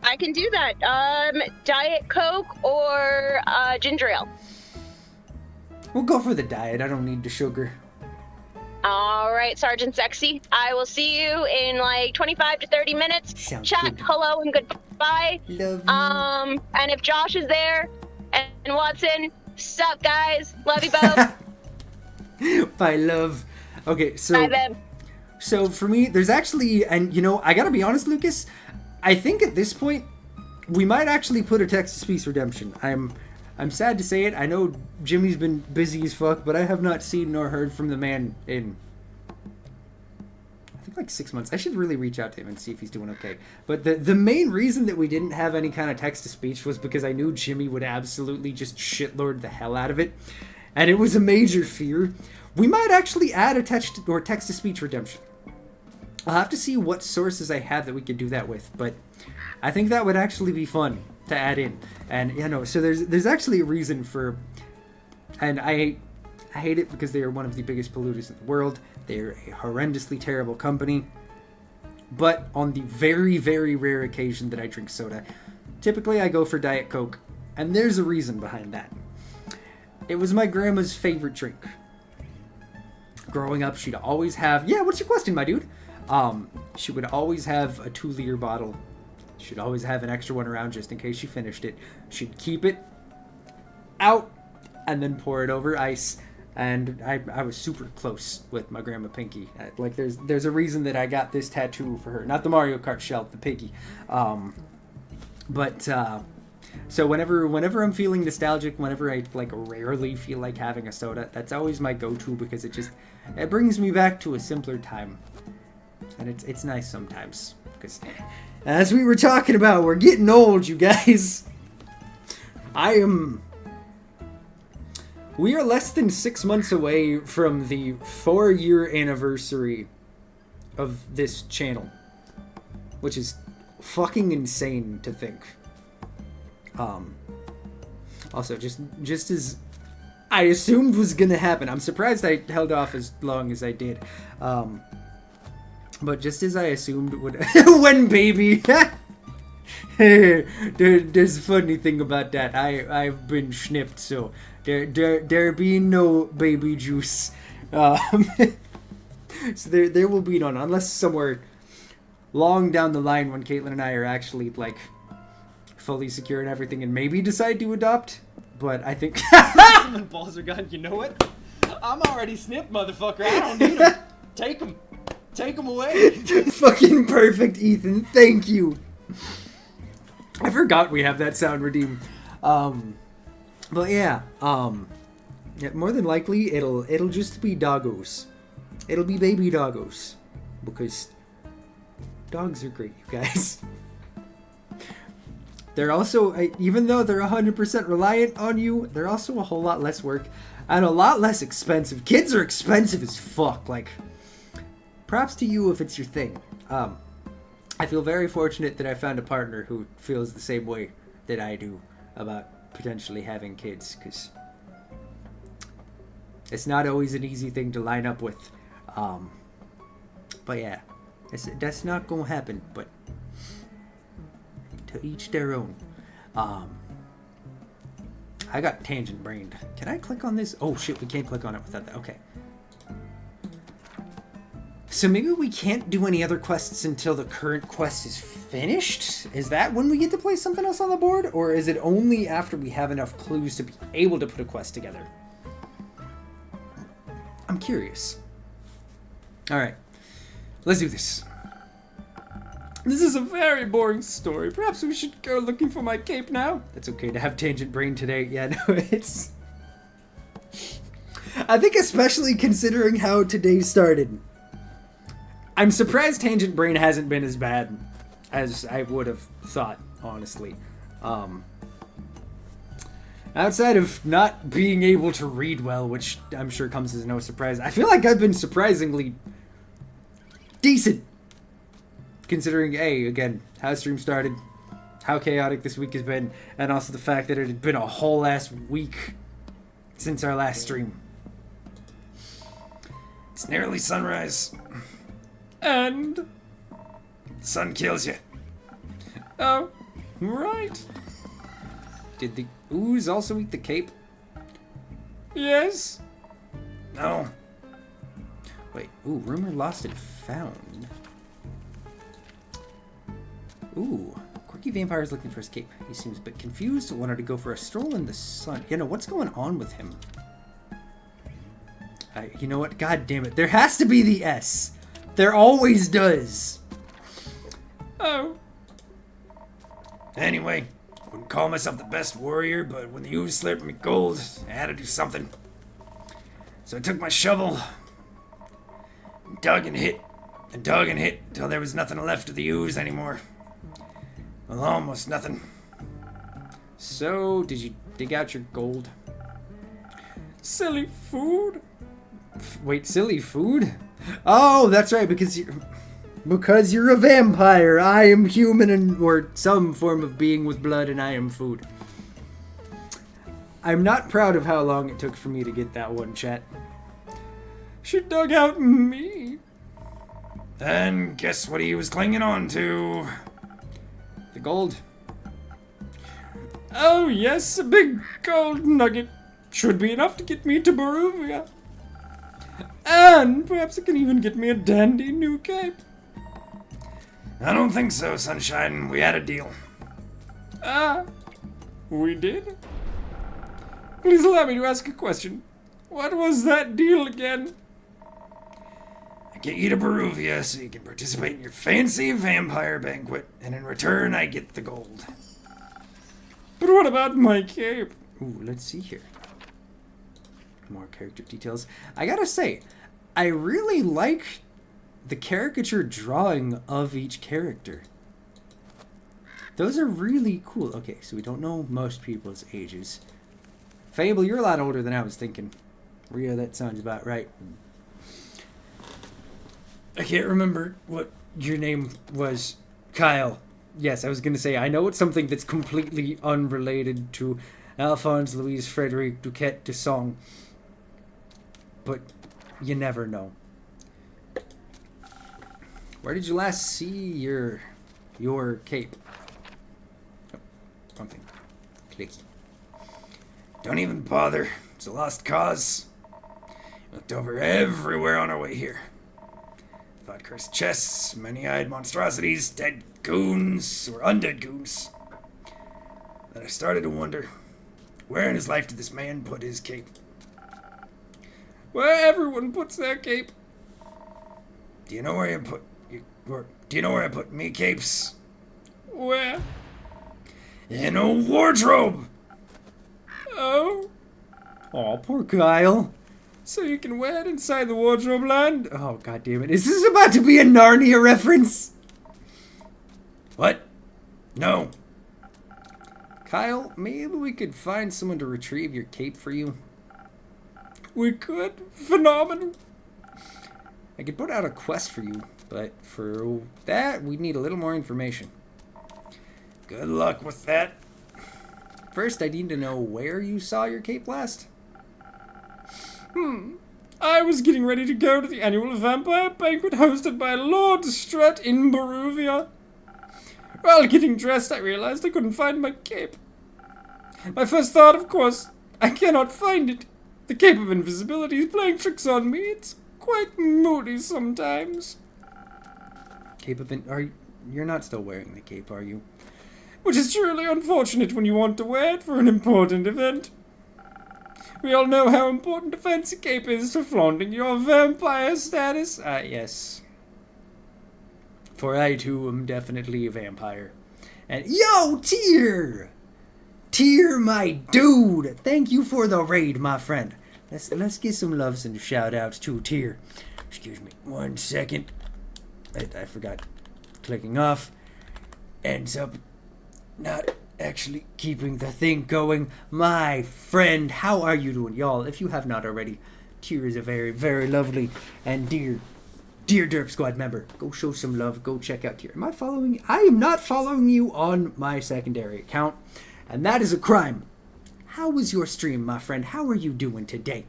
C: I can do that. Diet Coke or ginger ale?
A: We'll go for the diet. I don't need the sugar.
C: All right, Sergeant Sexy. I will see you in like 25 to 30 minutes.
A: Sounds
C: Chat,
A: good.
C: hello, and goodbye.
A: Love you.
C: And if Josh is there and Watson, sup, guys? Love you both.
A: Bye, love. Okay, so
C: Bye, babe.
A: So for me, there's actually, and I gotta be honest, Lucas, I think at this point we might actually put a text-to-speech redemption. I'm sad to say it. I know Jimmy's been busy as fuck, but I have not seen nor heard from the man in, I think, like 6 months. I should really reach out to him and see if he's doing okay. But the main reason that we didn't have any kind of text-to-speech was because I knew Jimmy would absolutely just shitlord the hell out of it. And it was a major fear. We might actually add a text-to-speech redemption. I'll have to see what sources I have that we could do that with, but I think that would actually be fun to add in. And so there's actually a reason for, and I hate it because they are one of the biggest polluters in the world. They're a horrendously terrible company. But on the very, very rare occasion that I drink soda, typically I go for Diet Coke, and there's a reason behind that. It was my grandma's favorite drink. Growing up, she'd always have, what's your question, my dude? She would always have a 2-liter bottle. She'd always have an extra one around just in case she finished it. She'd keep it out and then pour it over ice. And I was super close with my grandma Pinky. Like there's a reason that I got this tattoo for her. Not the Mario Kart shell, the Pinky. So whenever I'm feeling nostalgic, whenever I like rarely feel like having a soda, that's always my go-to because it brings me back to a simpler time. And it's nice sometimes because as we were talking about, we're getting old, you guys. We are less than 6 months away from the 4-year anniversary of this channel, which is fucking insane to think. Also, just as I assumed was gonna happen, I'm surprised I held off as long as I did. But just as I assumed would when baby. There's a funny thing about that. I've been snipped, so there be no baby juice. So there will be none unless somewhere long down the line when Caitlin and I are actually like fully secure and everything and maybe decide to adopt. But I think
D: When balls are gone, you know what? I'm already snipped, motherfucker. I don't need them. Take them. Take them away.
A: fucking perfect, Ethan. Thank you. I forgot we have that sound redeem. But yeah, more than likely it'll just be doggos. It'll be baby doggos because dogs are great, you guys. They're also, even though they're 100% reliant on you, they're also a whole lot less work and a lot less expensive. Kids are expensive as fuck. Like, props to you if it's your thing. I feel very fortunate that I found a partner who feels the same way that I do about potentially having kids, because it's not always an easy thing to line up with. But yeah, that's not gonna happen, but to each their own. I got tangent brained. Can I click on this? Oh shit, we can't click on it without that. Okay. So maybe we can't do any other quests until the current quest is finished? Is that when we get to place something else on the board? Or is it only after we have enough clues to be able to put a quest together? I'm curious. Alright. Let's do this. This is a very boring story. Perhaps we should go looking for my cape now? That's okay to have tangent brain today. Yeah, no, it's... I think especially considering how today started. I'm surprised Tangent Brain hasn't been as bad as I would have thought, honestly. Outside of not being able to read well, which I'm sure comes as no surprise, I feel like I've been surprisingly decent. Considering, A, again, how stream started, how chaotic this week has been, and also the fact that it had been a whole ass week since our last stream. It's nearly sunrise. And the sun kills you. Oh, right. Did the ooze also eat the cape? Yes. No. Wait, ooh, rumor lost and found. Ooh, quirky vampire's looking for his cape. He seems a bit confused, wanted to go for a stroll in the sun. You know, what's going on with him? You know what? God damn it. There has to be the S. There always does. Oh. Anyway, wouldn't call myself the best warrior, but when the ooze slipped me gold, I had to do something. So I took my shovel, dug and hit, until there was nothing left of the ooze anymore. Well, almost nothing. So, did you dig out your gold? Silly food? Wait, silly food? Oh, that's right, because you're a vampire. I am human or some form of being with blood, and I am food. I'm not proud of how long it took for me to get that one, chat. She dug out me. Then guess what he was clinging on to? The gold. Oh yes, a big gold nugget. Should be enough to get me to Baruvia. And perhaps it can even get me a dandy new cape. I don't think so, Sunshine. We had a deal. Ah, we did? Please allow me to ask a question. What was that deal again? I get you to Baruvia so you can participate in your fancy vampire banquet, and in return I get the gold. But what about my cape? Ooh, let's see here. More character details. I gotta say, I really like the caricature drawing of each character. Those are really cool. Okay, so we don't know most people's ages. Fable, you're a lot older than I was thinking. Ria, that sounds about right. I can't remember what your name was. Kyle. Yes, I was going to say, I know it's something that's completely unrelated to Alphonse Louise Frederic Duquette de Song. But you never know. Where did you last see your cape? Oh, wrong thing. Clicky. Don't even bother. It's a lost cause. Looked over everywhere on our way here. Fought cursed chests, many-eyed monstrosities, dead goons, or undead goons. Then I started to wonder, where in his life did this man put his cape? Where everyone puts their cape. Do you know where I put me capes? Where? In a wardrobe. Oh. Oh, poor Kyle. So you can wear it inside the wardrobe land? Oh, god damn it. Is this about to be a Narnia reference? What? No. Kyle, maybe we could find someone to retrieve your cape for you. We could? Phenomenal. I could put out a quest for you, but for that, we need a little more information. Good luck with that. First, I need to know where you saw your cape last. I was getting ready to go to the annual vampire banquet hosted by Lord Strut in Baruvia. While getting dressed, I realized I couldn't find my cape. My first thought, of course, I cannot find it. The cape of invisibility is playing tricks on me. It's quite moody sometimes. You're not still wearing the cape, are you? Which is truly unfortunate when you want to wear it for an important event. We all know how important a fancy cape is to flaunting your vampire status. Yes. For I, too, am definitely a vampire. And, yo, Tyr! Tyr, my dude! Thank you for the raid, my friend. Let's get some loves and shout-outs to Tyr. Excuse me 1 second. I forgot clicking off. Ends up not actually keeping the thing going. My friend, how are you doing? Y'all, if you have not already, Tyr is a very, very lovely and dear Derp Squad member. Go show some love. Go check out Tyr. Am I following you? I am not following you on my secondary account, and that is a crime. How was your stream, my friend? How are you doing today?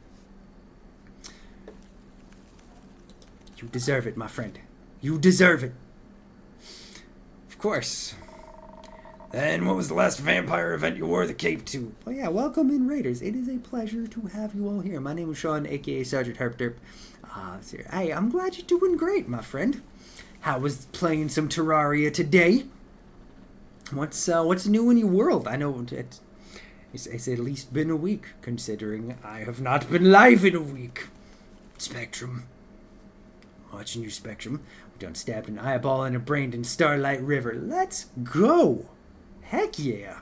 A: You deserve it, my friend. You deserve it. Of course. Then what was the last vampire event you wore the cape to? Oh yeah, welcome in, Raiders. It is a pleasure to have you all here. My name is Sean, aka Sergeant Herpderp. Hey, I'm glad you're doing great, my friend. How was playing some Terraria today? What's new in your world? I know it's at least been a week, considering I have not been live in a week. Spectrum. Watching you, Spectrum. We done stabbed an eyeball and a brain in Starlight River. Let's go! Heck yeah!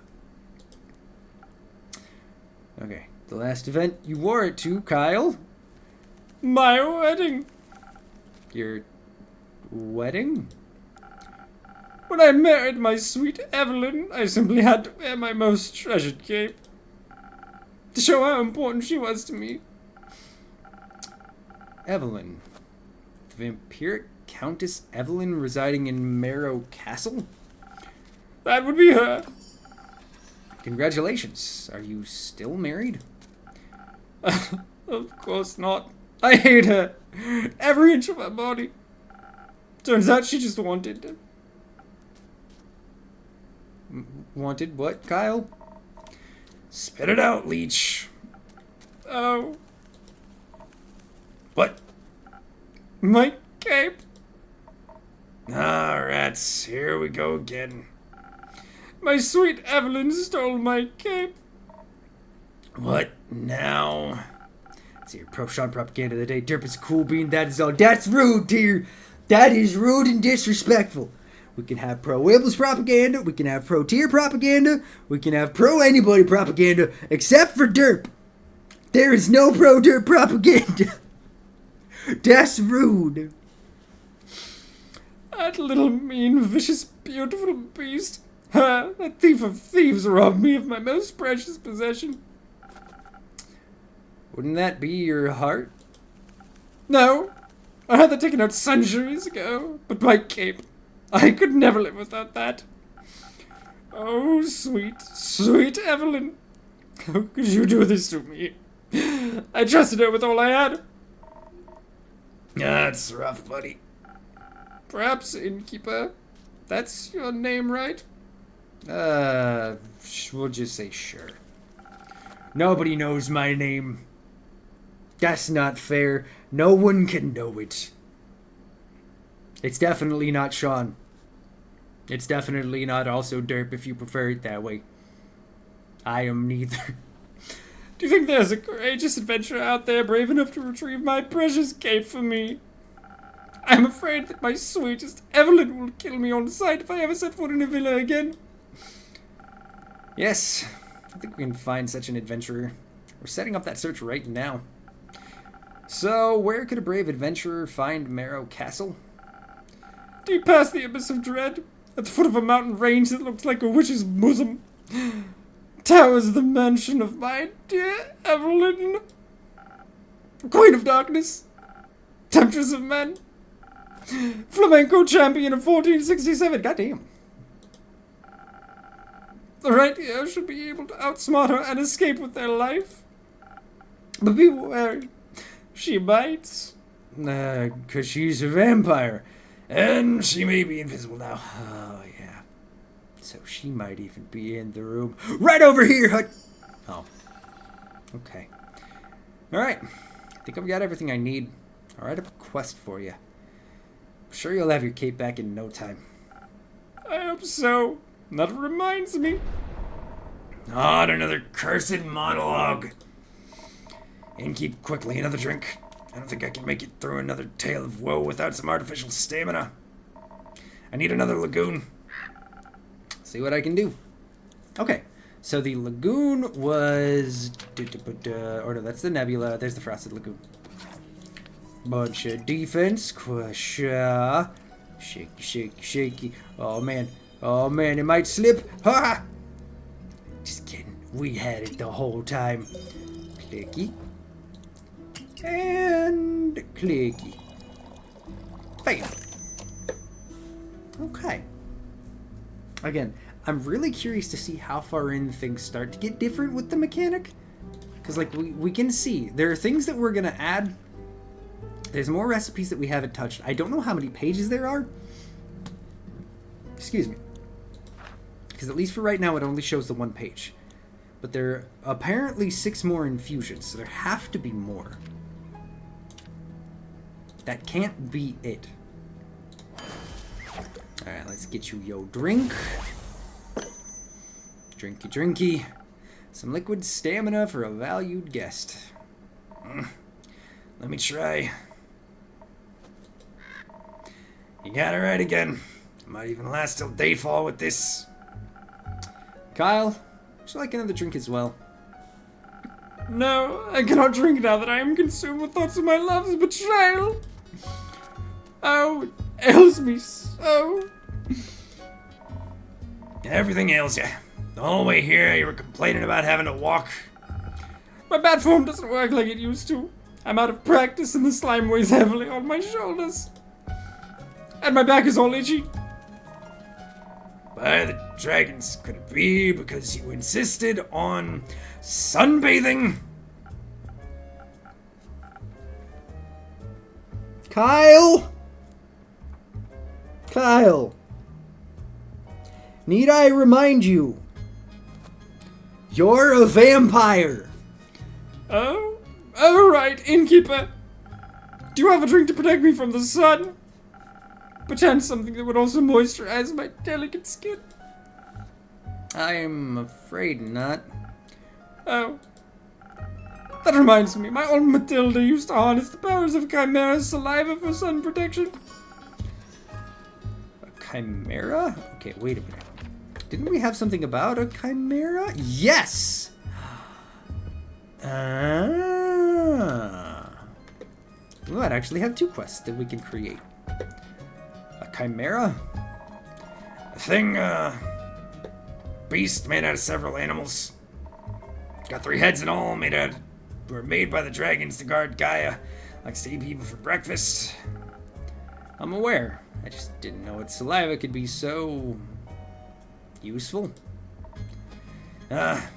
A: Okay, the last event you wore it to, Kyle?
D: My wedding.
A: Your wedding?
D: When I married my sweet Evelyn, I simply had to wear my most treasured cape to show how important she was to me.
A: Evelyn. The vampiric Countess Evelyn residing in Marrow Castle?
D: That would be her.
A: Congratulations. Are you still married?
D: Of course not. I hate her. Every inch of her body. Turns out she just wanted...
A: Wanted what, Kyle? Spit it out, Leech.
D: Oh.
A: What?
D: My cape.
A: Ah, rats. Here we go again.
D: My sweet Evelyn stole my cape.
A: What now? It's your pro-Sean propaganda of the day. Derp is a cool bean, that is all. That's rude, dear. That is rude and disrespectful. We can have pro-Wibbles propaganda. We can have pro-Tyr propaganda. We can have pro-anybody propaganda, except for Derp. There is no pro-Derp propaganda. That's rude.
D: That little mean, vicious, beautiful beast. That thief of thieves robbed me of my most precious possession.
A: Wouldn't that be your heart?
D: No, I had that taken out centuries ago, but my cape, I could never live without that. Oh, sweet, sweet Evelyn. How could you do this to me? I trusted her with all I had.
A: That's rough, buddy.
D: Perhaps, innkeeper, that's your name, right?
A: We'll just say sure. Nobody knows my name. That's not fair. No one can know it. It's definitely not Sean. It's definitely not also Derp if you prefer it that way. I am neither.
D: Do you think there's a courageous adventurer out there brave enough to retrieve my precious cape for me? I'm afraid that my sweetest Evelyn will kill me on sight if I ever set foot in a villa again.
A: Yes, I think we can find such an adventurer. We're setting up that search right now. So, where could a brave adventurer find Marrow Castle?
D: Deep past the abyss of dread, at the foot of a mountain range that looks like a witch's bosom, towers the mansion of my dear Evelyn, Queen of Darkness, Temptress of Men, Flamenco champion of 1467. Goddamn. The right ear should be able to outsmart her and escape with their life. But beware, she bites.
A: 'Cause she's a vampire. And she may be invisible now. Oh, yeah. So she might even be in the room. Right over here, Hut! Oh. Okay. Alright. I think I've got everything I need. I'll write up a quest for you. I'm sure you'll have your cape back in no time.
D: I hope so. That reminds me.
A: Not another cursed monologue. And keep quickly another drink. I don't think I can make it through another tale of woe without some artificial stamina. I need another lagoon. See what I can do. Okay, so the lagoon was... Or no, that's the nebula. There's the frosted lagoon. Bunch of defense. Quasha. Shaky, shaky, shaky. Oh, man. Oh, man, it might slip. Ha! Just kidding. We had it the whole time. Clicky. And clicky. Bam. Okay. Again, I'm really curious to see how far in things start to get different with the mechanic. Because, like, we can see there are things that we're going to add. There's more recipes that we haven't touched. I don't know how many pages there are. Excuse me. Because at least for right now, it only shows the one page. But there are apparently 6 more infusions, so there have to be more. That can't be it. Alright, let's get you yo drink. Drinky drinky. Some liquid stamina for a valued guest. Let me try. You got it right again. Might even last till dayfall with this. Kyle, would you like another drink as well?
D: No, I cannot drink now that I am consumed with thoughts of my love's betrayal. Oh, it ails me so.
A: Everything ails you. The whole way here, you were complaining about having to walk.
D: My bat form doesn't work like it used to. I'm out of practice and the slime weighs heavily on my shoulders. And my back is all itchy.
A: By the dragons, could it be because you insisted on sunbathing? Kyle? Kyle. Need I remind you? You're a vampire.
D: Oh? Oh, right, innkeeper. Do you have a drink to protect me from the sun? Perchance something that would also moisturize my delicate skin.
A: I'm afraid not.
D: Oh. That reminds me, my old Matilda used to harness the powers of Chimera's saliva for sun protection.
A: A chimera? Okay, wait a minute. Didn't we have something about a chimera? Yes! We might actually have 2 quests that we can create. A chimera? A thing, beast made out of several animals. Got 3 heads in all, were made by the dragons to guard Gaia. Likes to eat people for breakfast. I'm aware. I just didn't know its saliva could be so useful.
D: If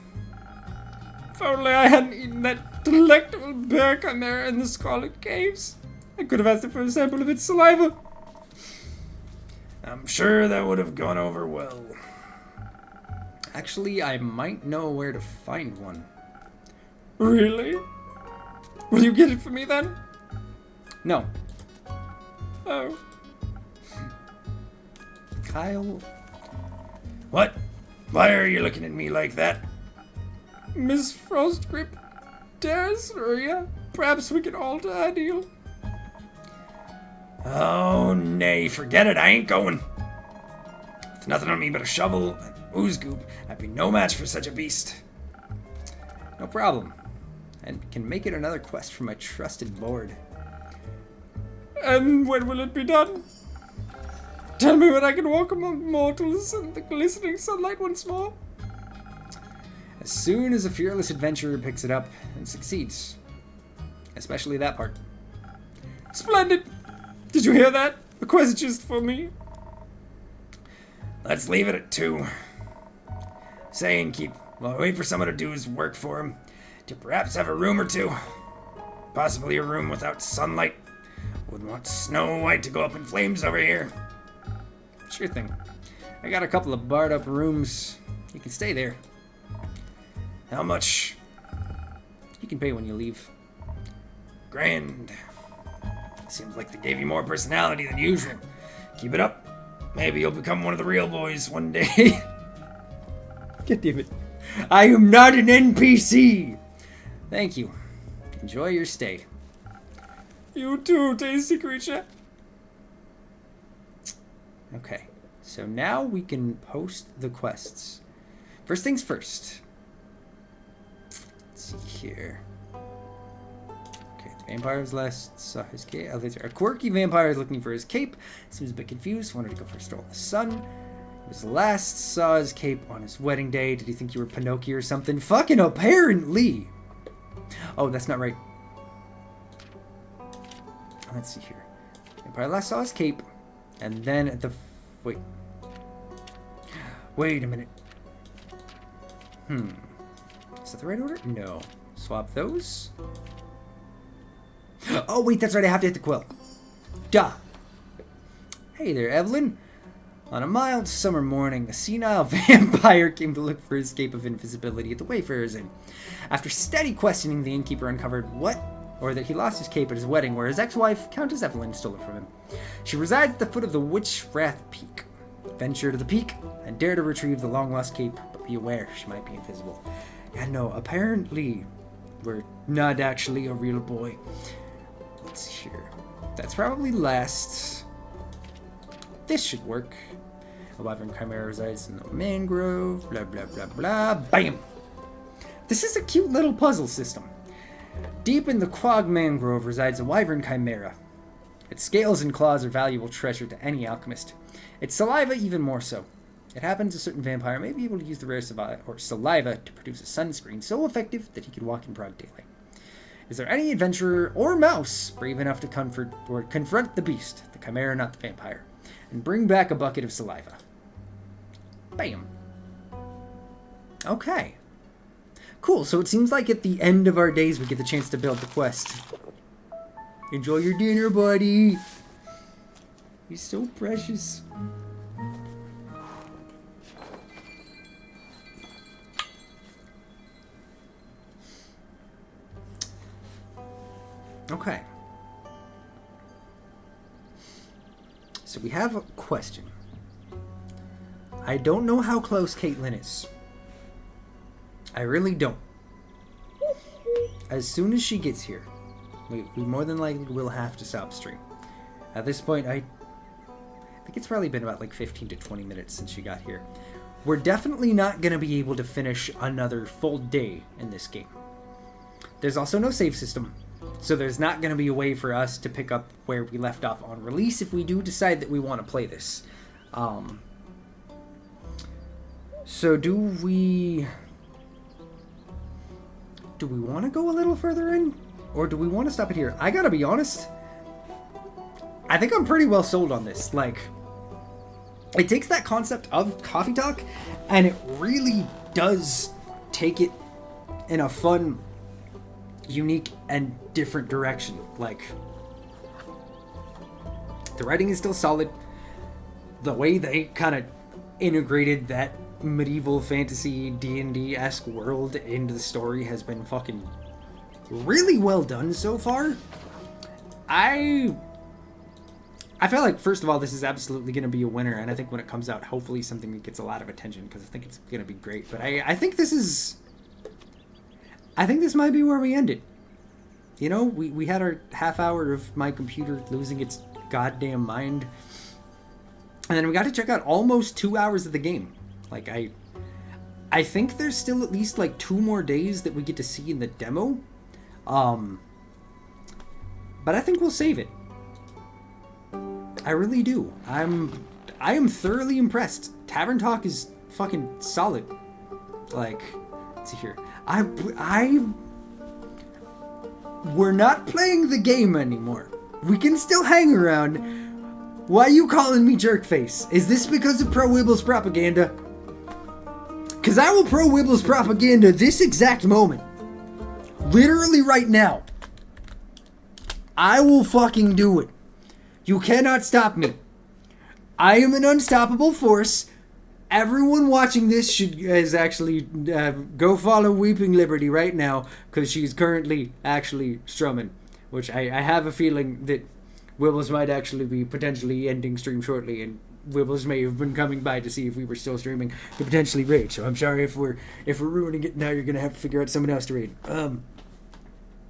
D: only I hadn't eaten that delectable bear chimera in the Scarlet Caves. I could have asked it for a sample of its saliva.
A: I'm sure that would have gone over well. Actually, I might know where to find one.
D: Really? Will you get it for me then?
A: No.
D: Oh.
A: Kyle? What? Why are you looking at me like that?
D: Miss Frostgrip, dearest Ria, perhaps we can alter our deal.
A: Oh, nay, forget it, I ain't going. With nothing on me but a shovel and ooze goop, I'd be no match for such a beast. No problem. And can make it another quest for my trusted board.
D: And when will it be done? Tell me when I can walk among mortals in the glistening sunlight once more.
A: As soon as a fearless adventurer picks it up and succeeds. Especially that part.
D: Splendid! Did you hear that? A quest just for me.
A: Let's leave it at 2. Say and keep, while I wait for someone to do his work for him. To perhaps have a room or 2. Possibly a room without sunlight. Wouldn't want Snow White to go up in flames over here. Sure thing. I got a couple of barred up rooms. You can stay there. How much? You can pay when you leave. Grand. Seems like they gave you more personality than usual. Keep it up. Maybe you'll become one of the real boys one day. God damn it. I am not an NPC! Thank you. Enjoy your stay.
D: You too, tasty creature.
A: Okay, so now we can post the quests. First things first. Let's see here. Okay, the vampire's last saw his cape. A quirky vampire is looking for his cape. Seems a bit confused. Wanted to go for a stroll in the sun. His last saw his cape on his wedding day. Did he think you were Pinocchio or something? Fucking apparently! Oh, that's not right. Let's see here. Vampire last saw his cape, and then at the... Wait. Wait a minute. Is that the right order? No. Swap those. Oh, wait, that's right. I have to hit the quill. Duh. Hey there, Evelyn. On a mild summer morning, a senile vampire came to look for his cape of invisibility at the Wayfarer's Inn. After steady questioning, the innkeeper uncovered that he lost his cape at his wedding, where his ex-wife, Countess Evelyn, stole it from him. She resides at the foot of the Witch Wrath Peak. Venture to the peak and dare to retrieve the long-lost cape, but be aware she might be invisible. And no, apparently, we're not actually a real boy. Let's see here. That's probably last. This should work. A wyvern chimera resides in the mangrove, blah blah blah blah. Bam! This is a cute little puzzle system. Deep in the quag mangrove resides a wyvern chimera. Its scales and claws are valuable treasure to any alchemist. Its saliva even more so. It happens a certain vampire may be able to use the rare saliva to produce a sunscreen so effective that he could walk in broad daylight. Is there any adventurer or mouse brave enough to confront the beast, the chimera, not the vampire, and bring back a bucket of saliva? Bam. Okay. Cool, so it seems like at the end of our days we get the chance to build the quest. Enjoy your dinner, buddy. He's so precious. Okay. So we have a question. I don't know how close Caitlin is. I really don't. As soon as she gets here, we more than likely will have to stop stream. At this point, I think it's probably been about like 15 to 20 minutes since she got here. We're definitely not going to be able to finish another full day in this game. There's also no save system, so there's not going to be a way for us to pick up where we left off on release if we do decide that we want to play this. So do we want to go a little further in? Or do we want to stop it here? I gotta be honest, I think I'm pretty well sold on this. Like, it takes that concept of coffee talk, and it really does take it in a fun, unique, and different direction. Like, the writing is still solid. The way they kind of integrated that medieval fantasy D&D-esque world into the story has been fucking really well done so far. I feel like, first of all, this is absolutely going to be a winner, and I think when it comes out, hopefully something that gets a lot of attention, because I think it's going to be great. But I think this might be where we end it. You know, we had our half hour of my computer losing its goddamn mind, and then we got to check out almost 2 hours of the game. Like, I think there's still at least like 2 more days that we get to see in the demo. But I think we'll save it. I really do. I am thoroughly impressed. Tavern Talk is fucking solid. Like, let's see here. We're not playing the game anymore. We can still hang around. Why you calling me jerkface? Is this because of Pro Wibbles propaganda? Because I will Pro Wibbles propaganda this exact moment. Literally right now. I will fucking do it. You cannot stop me. I am an unstoppable force. Everyone watching this is actually go follow Weeping Liberty right now, because she's currently actually strumming, which I have a feeling that Wibbles might actually be potentially ending stream shortly, and Wibbles may have been coming by to see if we were still streaming to potentially raid. So I'm sorry if we're ruining it. Now you're gonna have to figure out someone else to raid.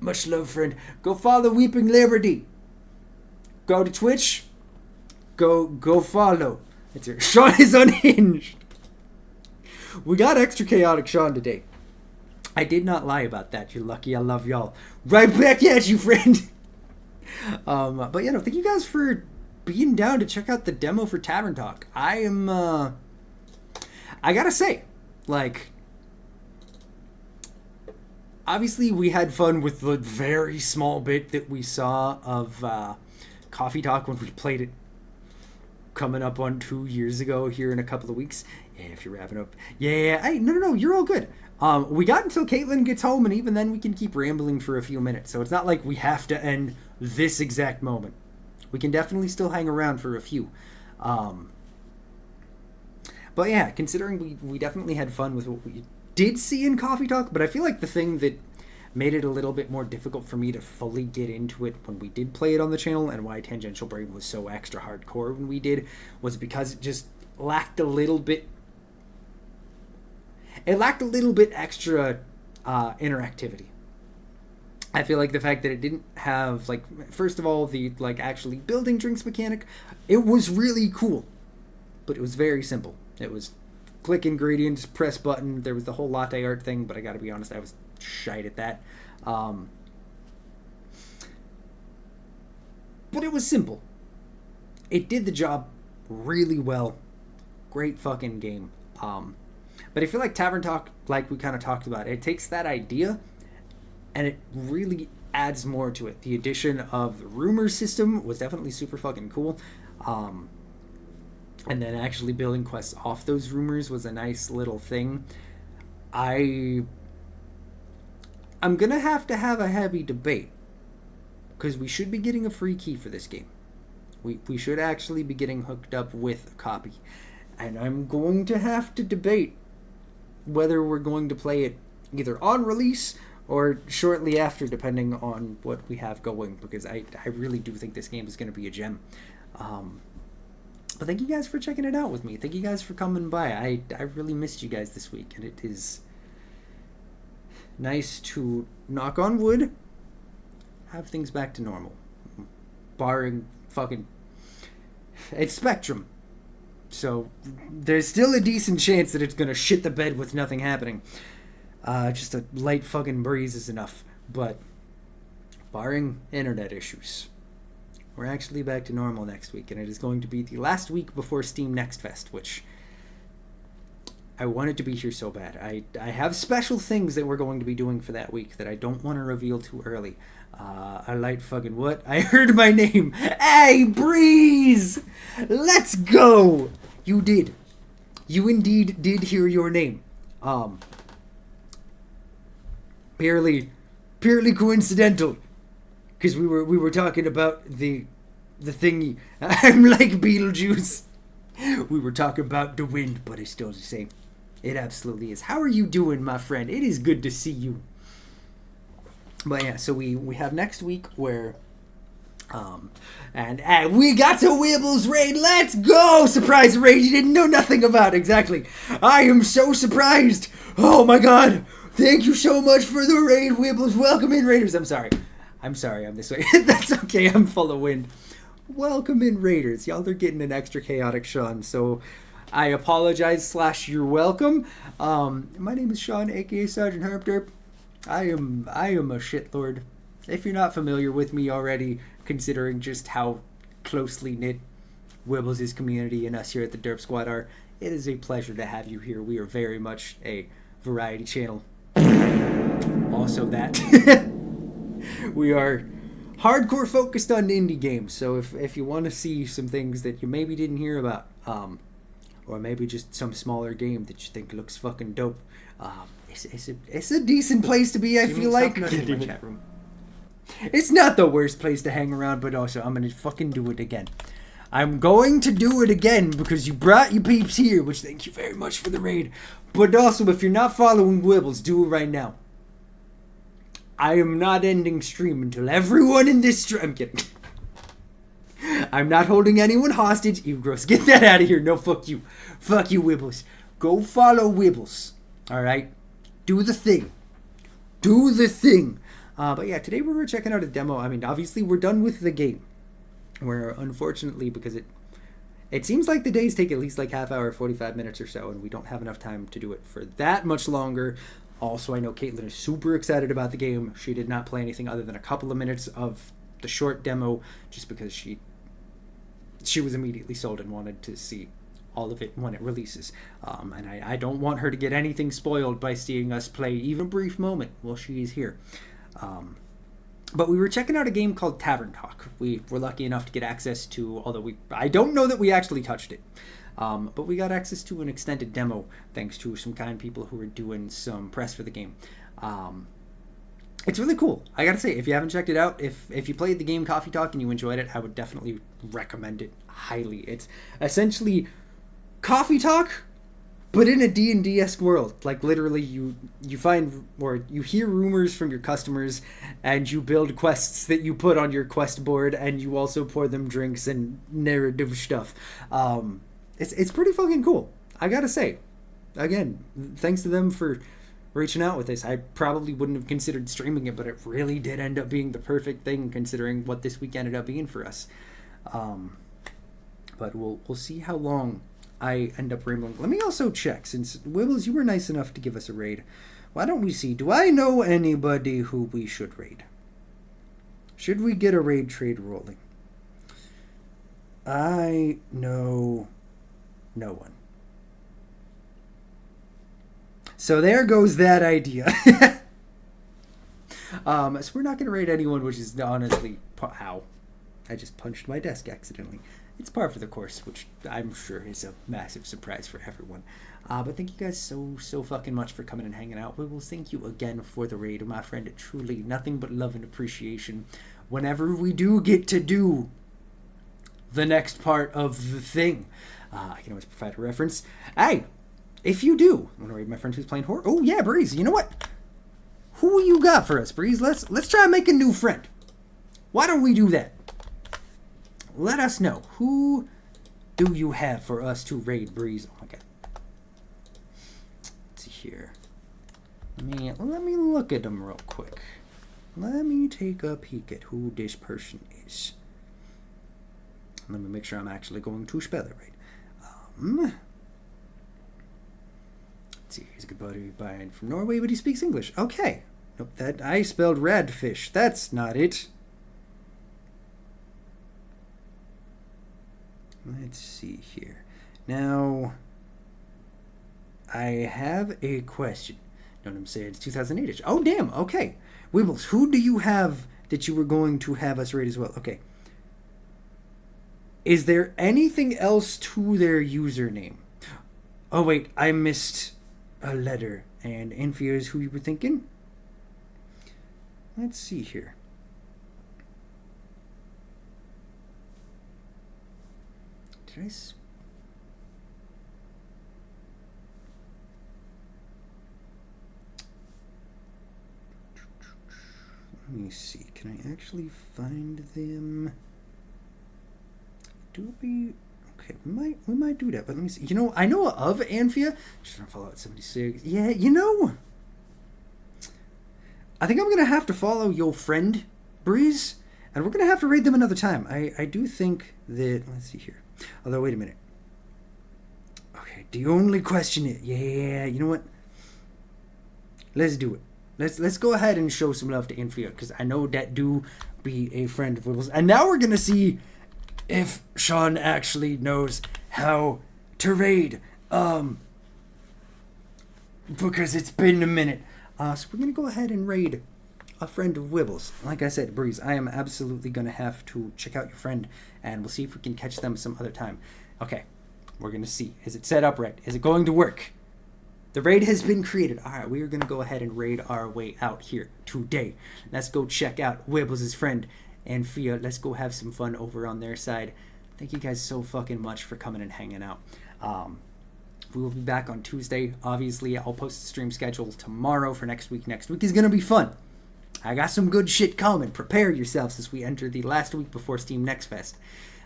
A: Much love, friend. Go follow Weeping Liberty. Go to Twitch. Go follow. It's here. Sean is unhinged. We got extra chaotic Sean today. I did not lie about that. You're lucky I love y'all. Right back at you, friend. But yeah, no, thank you guys for being down to check out the demo for Tavern Talk. I am I gotta say, like, obviously we had fun with the very small bit that we saw of Coffee Talk when we played it coming up on 2 years ago here in a couple of weeks. Yeah, if you're wrapping up. Yeah, hey, no, you're all good. We got until Caitlin gets home, and even then we can keep rambling for a few minutes. So it's not like we have to end this exact moment. We can definitely still hang around for a few. But yeah, considering we definitely had fun with what we did see in Coffee Talk, but I feel like the thing that made it a little bit more difficult for me to fully get into it when we did play it on the channel, and why Tangential Brain was so extra hardcore when we did, was because it just lacked a little bit extra interactivity. I feel like the fact that it didn't have, like, first of all, the, like, actually building drinks mechanic, it was really cool, but it was very simple. It was click ingredients, press button. There was the whole latte art thing, but I gotta be honest, I was shite at that. But it was simple. It did the job really well. Great fucking game. But I feel like Tavern Talk, like we kind of talked about, it takes that idea and it really adds more to it. The addition of the rumor system was definitely super fucking cool. And then actually building quests off those rumors was a nice little thing. I'm gonna have to have a heavy debate, because we should be getting a free key for this game. We should actually be getting hooked up with a copy. And I'm going to have to debate whether we're going to play it either on release or shortly after, depending on what we have going, because I really do think this game is going to be a gem. But thank you guys for checking it out with me. Thank you guys for coming by. I really missed you guys this week, and it is nice to, knock on wood, have things back to normal. Barring fucking... It's Spectrum. So there's still a decent chance that it's going to shit the bed with nothing happening. Just a light fucking breeze is enough. But barring internet issues, we're actually back to normal next week, and it is going to be the last week before Steam Next Fest, which I wanted to be here so bad. I have special things that we're going to be doing for that week that I don't want to reveal too early. I light fucking what? I heard my name. Hey, Breeze! Let's go! You did. You indeed did hear your name. Purely coincidental. Because we were talking about the thingy. I'm like Beetlejuice. We were talking about the wind, but it's still the same. It absolutely is. How are you doing, my friend? It is good to see you. But yeah, so we have next week where and we got to Wibbles raid. Let's go! Surprise raid you didn't know nothing about. Exactly. I am so surprised. Oh my god. Thank you so much for the raid, Wibbles. Welcome in, Raiders. I'm sorry I'm this way. That's okay. I'm full of wind. Welcome in, Raiders. Y'all are getting an extra chaotic Sean, so I apologize / you're welcome. My name is Sean, aka Sergeant Herpderp. I am a shitlord. If you're not familiar with me already, considering just how closely knit Wibbles' community and us here at the Derp Squad are, it is a pleasure to have you here. We are very much a variety channel. Also that. We are hardcore focused on indie games, so if you want to see some things that you maybe didn't hear about, or maybe just some smaller game that you think looks fucking dope, it's a decent place to be, I feel like.
B: Chat room.
A: It's not the worst place to hang around, but also I'm gonna fucking do it again. I'm going to do it again because you brought your peeps here, which thank you very much for the raid. But also, if you're not following Wibbles, do it right now. I am not ending stream until everyone in this stream... I'm kidding. I'm not holding anyone hostage. You gross. Get that out of here. No, fuck you. Fuck you, Wibbles. Go follow Wibbles. Alright? Do the thing. Do the thing. But yeah, today we were checking out a demo. I mean, obviously we're done with the game. Where, unfortunately, because it seems like the days take at least like half hour, 45 minutes or so, and we don't have enough time to do it for that much longer. Also, I know Caitlin is super excited about the game. She did not play anything other than a couple of minutes of the short demo, just because she was immediately sold and wanted to see all of it when it releases. And I don't want her to get anything spoiled by seeing us play even a brief moment while she is here. But we were checking out a game called Tavern Talk. We were lucky enough to get access to, although I don't know that we actually touched it. But we got access to an extended demo thanks to some kind people who were doing some press for the game. It's really cool. I gotta say, if you haven't checked it out, if you played the game Coffee Talk and you enjoyed it, I would definitely recommend it highly. It's essentially Coffee Talk, but in a D&D-esque world. Like, literally, you find, or you hear rumors from your customers, and you build quests that you put on your quest board, and you also pour them drinks and narrative stuff. It's pretty fucking cool. I gotta say, again, thanks to them for reaching out with this. I probably wouldn't have considered streaming it, but it really did end up being the perfect thing considering what this week ended up being for us. But we'll see how long I end up rambling. Let me also check, since Wibbles, you were nice enough to give us a raid. Why don't we see, do I know anybody who we should raid? Should we get a raid trade rolling? I know no one. So there goes that idea. So we're not going to raid anyone, which is honestly, ow, I just punched my desk accidentally. It's par for the course, which I'm sure is a massive surprise for everyone. But thank you guys so fucking much for coming and hanging out. We will thank you again for the raid, my friend. Truly, nothing but love and appreciation whenever we do get to do the next part of the thing. I can always provide a reference. Hey, if you do want to raid my friend who's playing horror, oh yeah, Breeze, you know what? Who you got for us, Breeze? Let's try and make a new friend. Why don't we do that? Let us know. Who do you have for us to raid, Breeze? Oh my god. Let's see here. Let me look at them real quick. Let me take a peek at who this person is. Let me make sure I'm actually going to spell it right. Let's see. He's a good buddy from Norway, but he speaks English. Okay. Nope, that I spelled radfish. That's not it. Let's see here. Now, I have a question. Know what I'm saying? It's 2008-ish. Oh, damn. Okay. Wibbles, who do you have that you were going to have us rate as well? Okay. Is there anything else to their username? Oh, wait. I missed a letter. And Enfia is who you were thinking? Let's see here. Did I... Let me see. Can I actually find them? Do we... Okay, we might do that, but let me see. You know, I know of Anfia. She's on Fallout 76. Yeah, you know, I think I'm gonna have to follow your friend Breeze, and we're gonna have to raid them another time. I do think that. Let's see here. Although, wait a minute. Okay, the only question is, yeah, you know what? Let's do it. Let's go ahead and show some love to Anfia, because I know that do be a friend of Wibbles. And now we're gonna see if Sean actually knows how to raid. Because it's been a minute. So we're gonna go ahead and raid a friend of Wibbles. Like I said, Breeze, I am absolutely gonna have to check out your friend, and we'll see if we can catch them some other time. Okay, we're gonna see. Is it set up right? Is it going to work? The raid has been created. All right, we are gonna go ahead and raid our way out here today. Let's go check out Wibbles' friend, Anfia. Let's go have some fun over on their side. Thank you guys so fucking much for coming and hanging out. We will be back on Tuesday. Obviously, I'll post the stream schedule tomorrow for next week. Next week is going to be fun. I got some good shit coming. Prepare yourselves as we enter the last week before Steam Next Fest.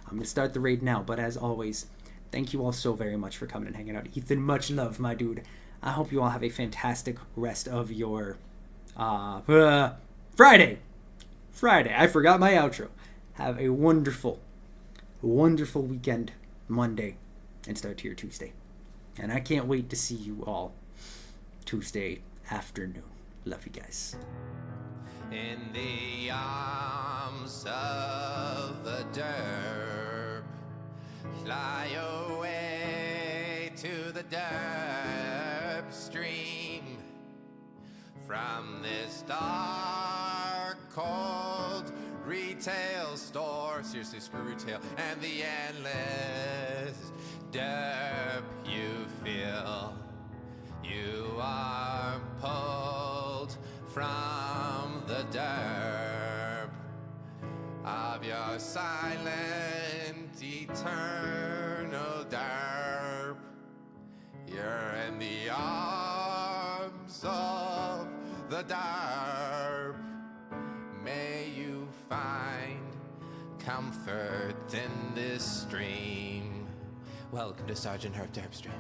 A: I'm going to start the raid now, but as always, thank you all so very much for coming and hanging out. Ethan, much love, my dude. I hope you all have a fantastic rest of your Friday. I forgot my outro. Have a wonderful weekend Monday and start to your Tuesday. And I can't wait to see you all Tuesday afternoon. Love you guys.
E: In the arms of the derb, fly away. derp stream. From this dark, cold retail store, seriously, screw retail, and the endless derp you feel. You are pulled from the derp of your silent, eternal derp. You're in the arms of the derp. May you find comfort in this stream. Welcome to Sergeant Herp Derp Stream.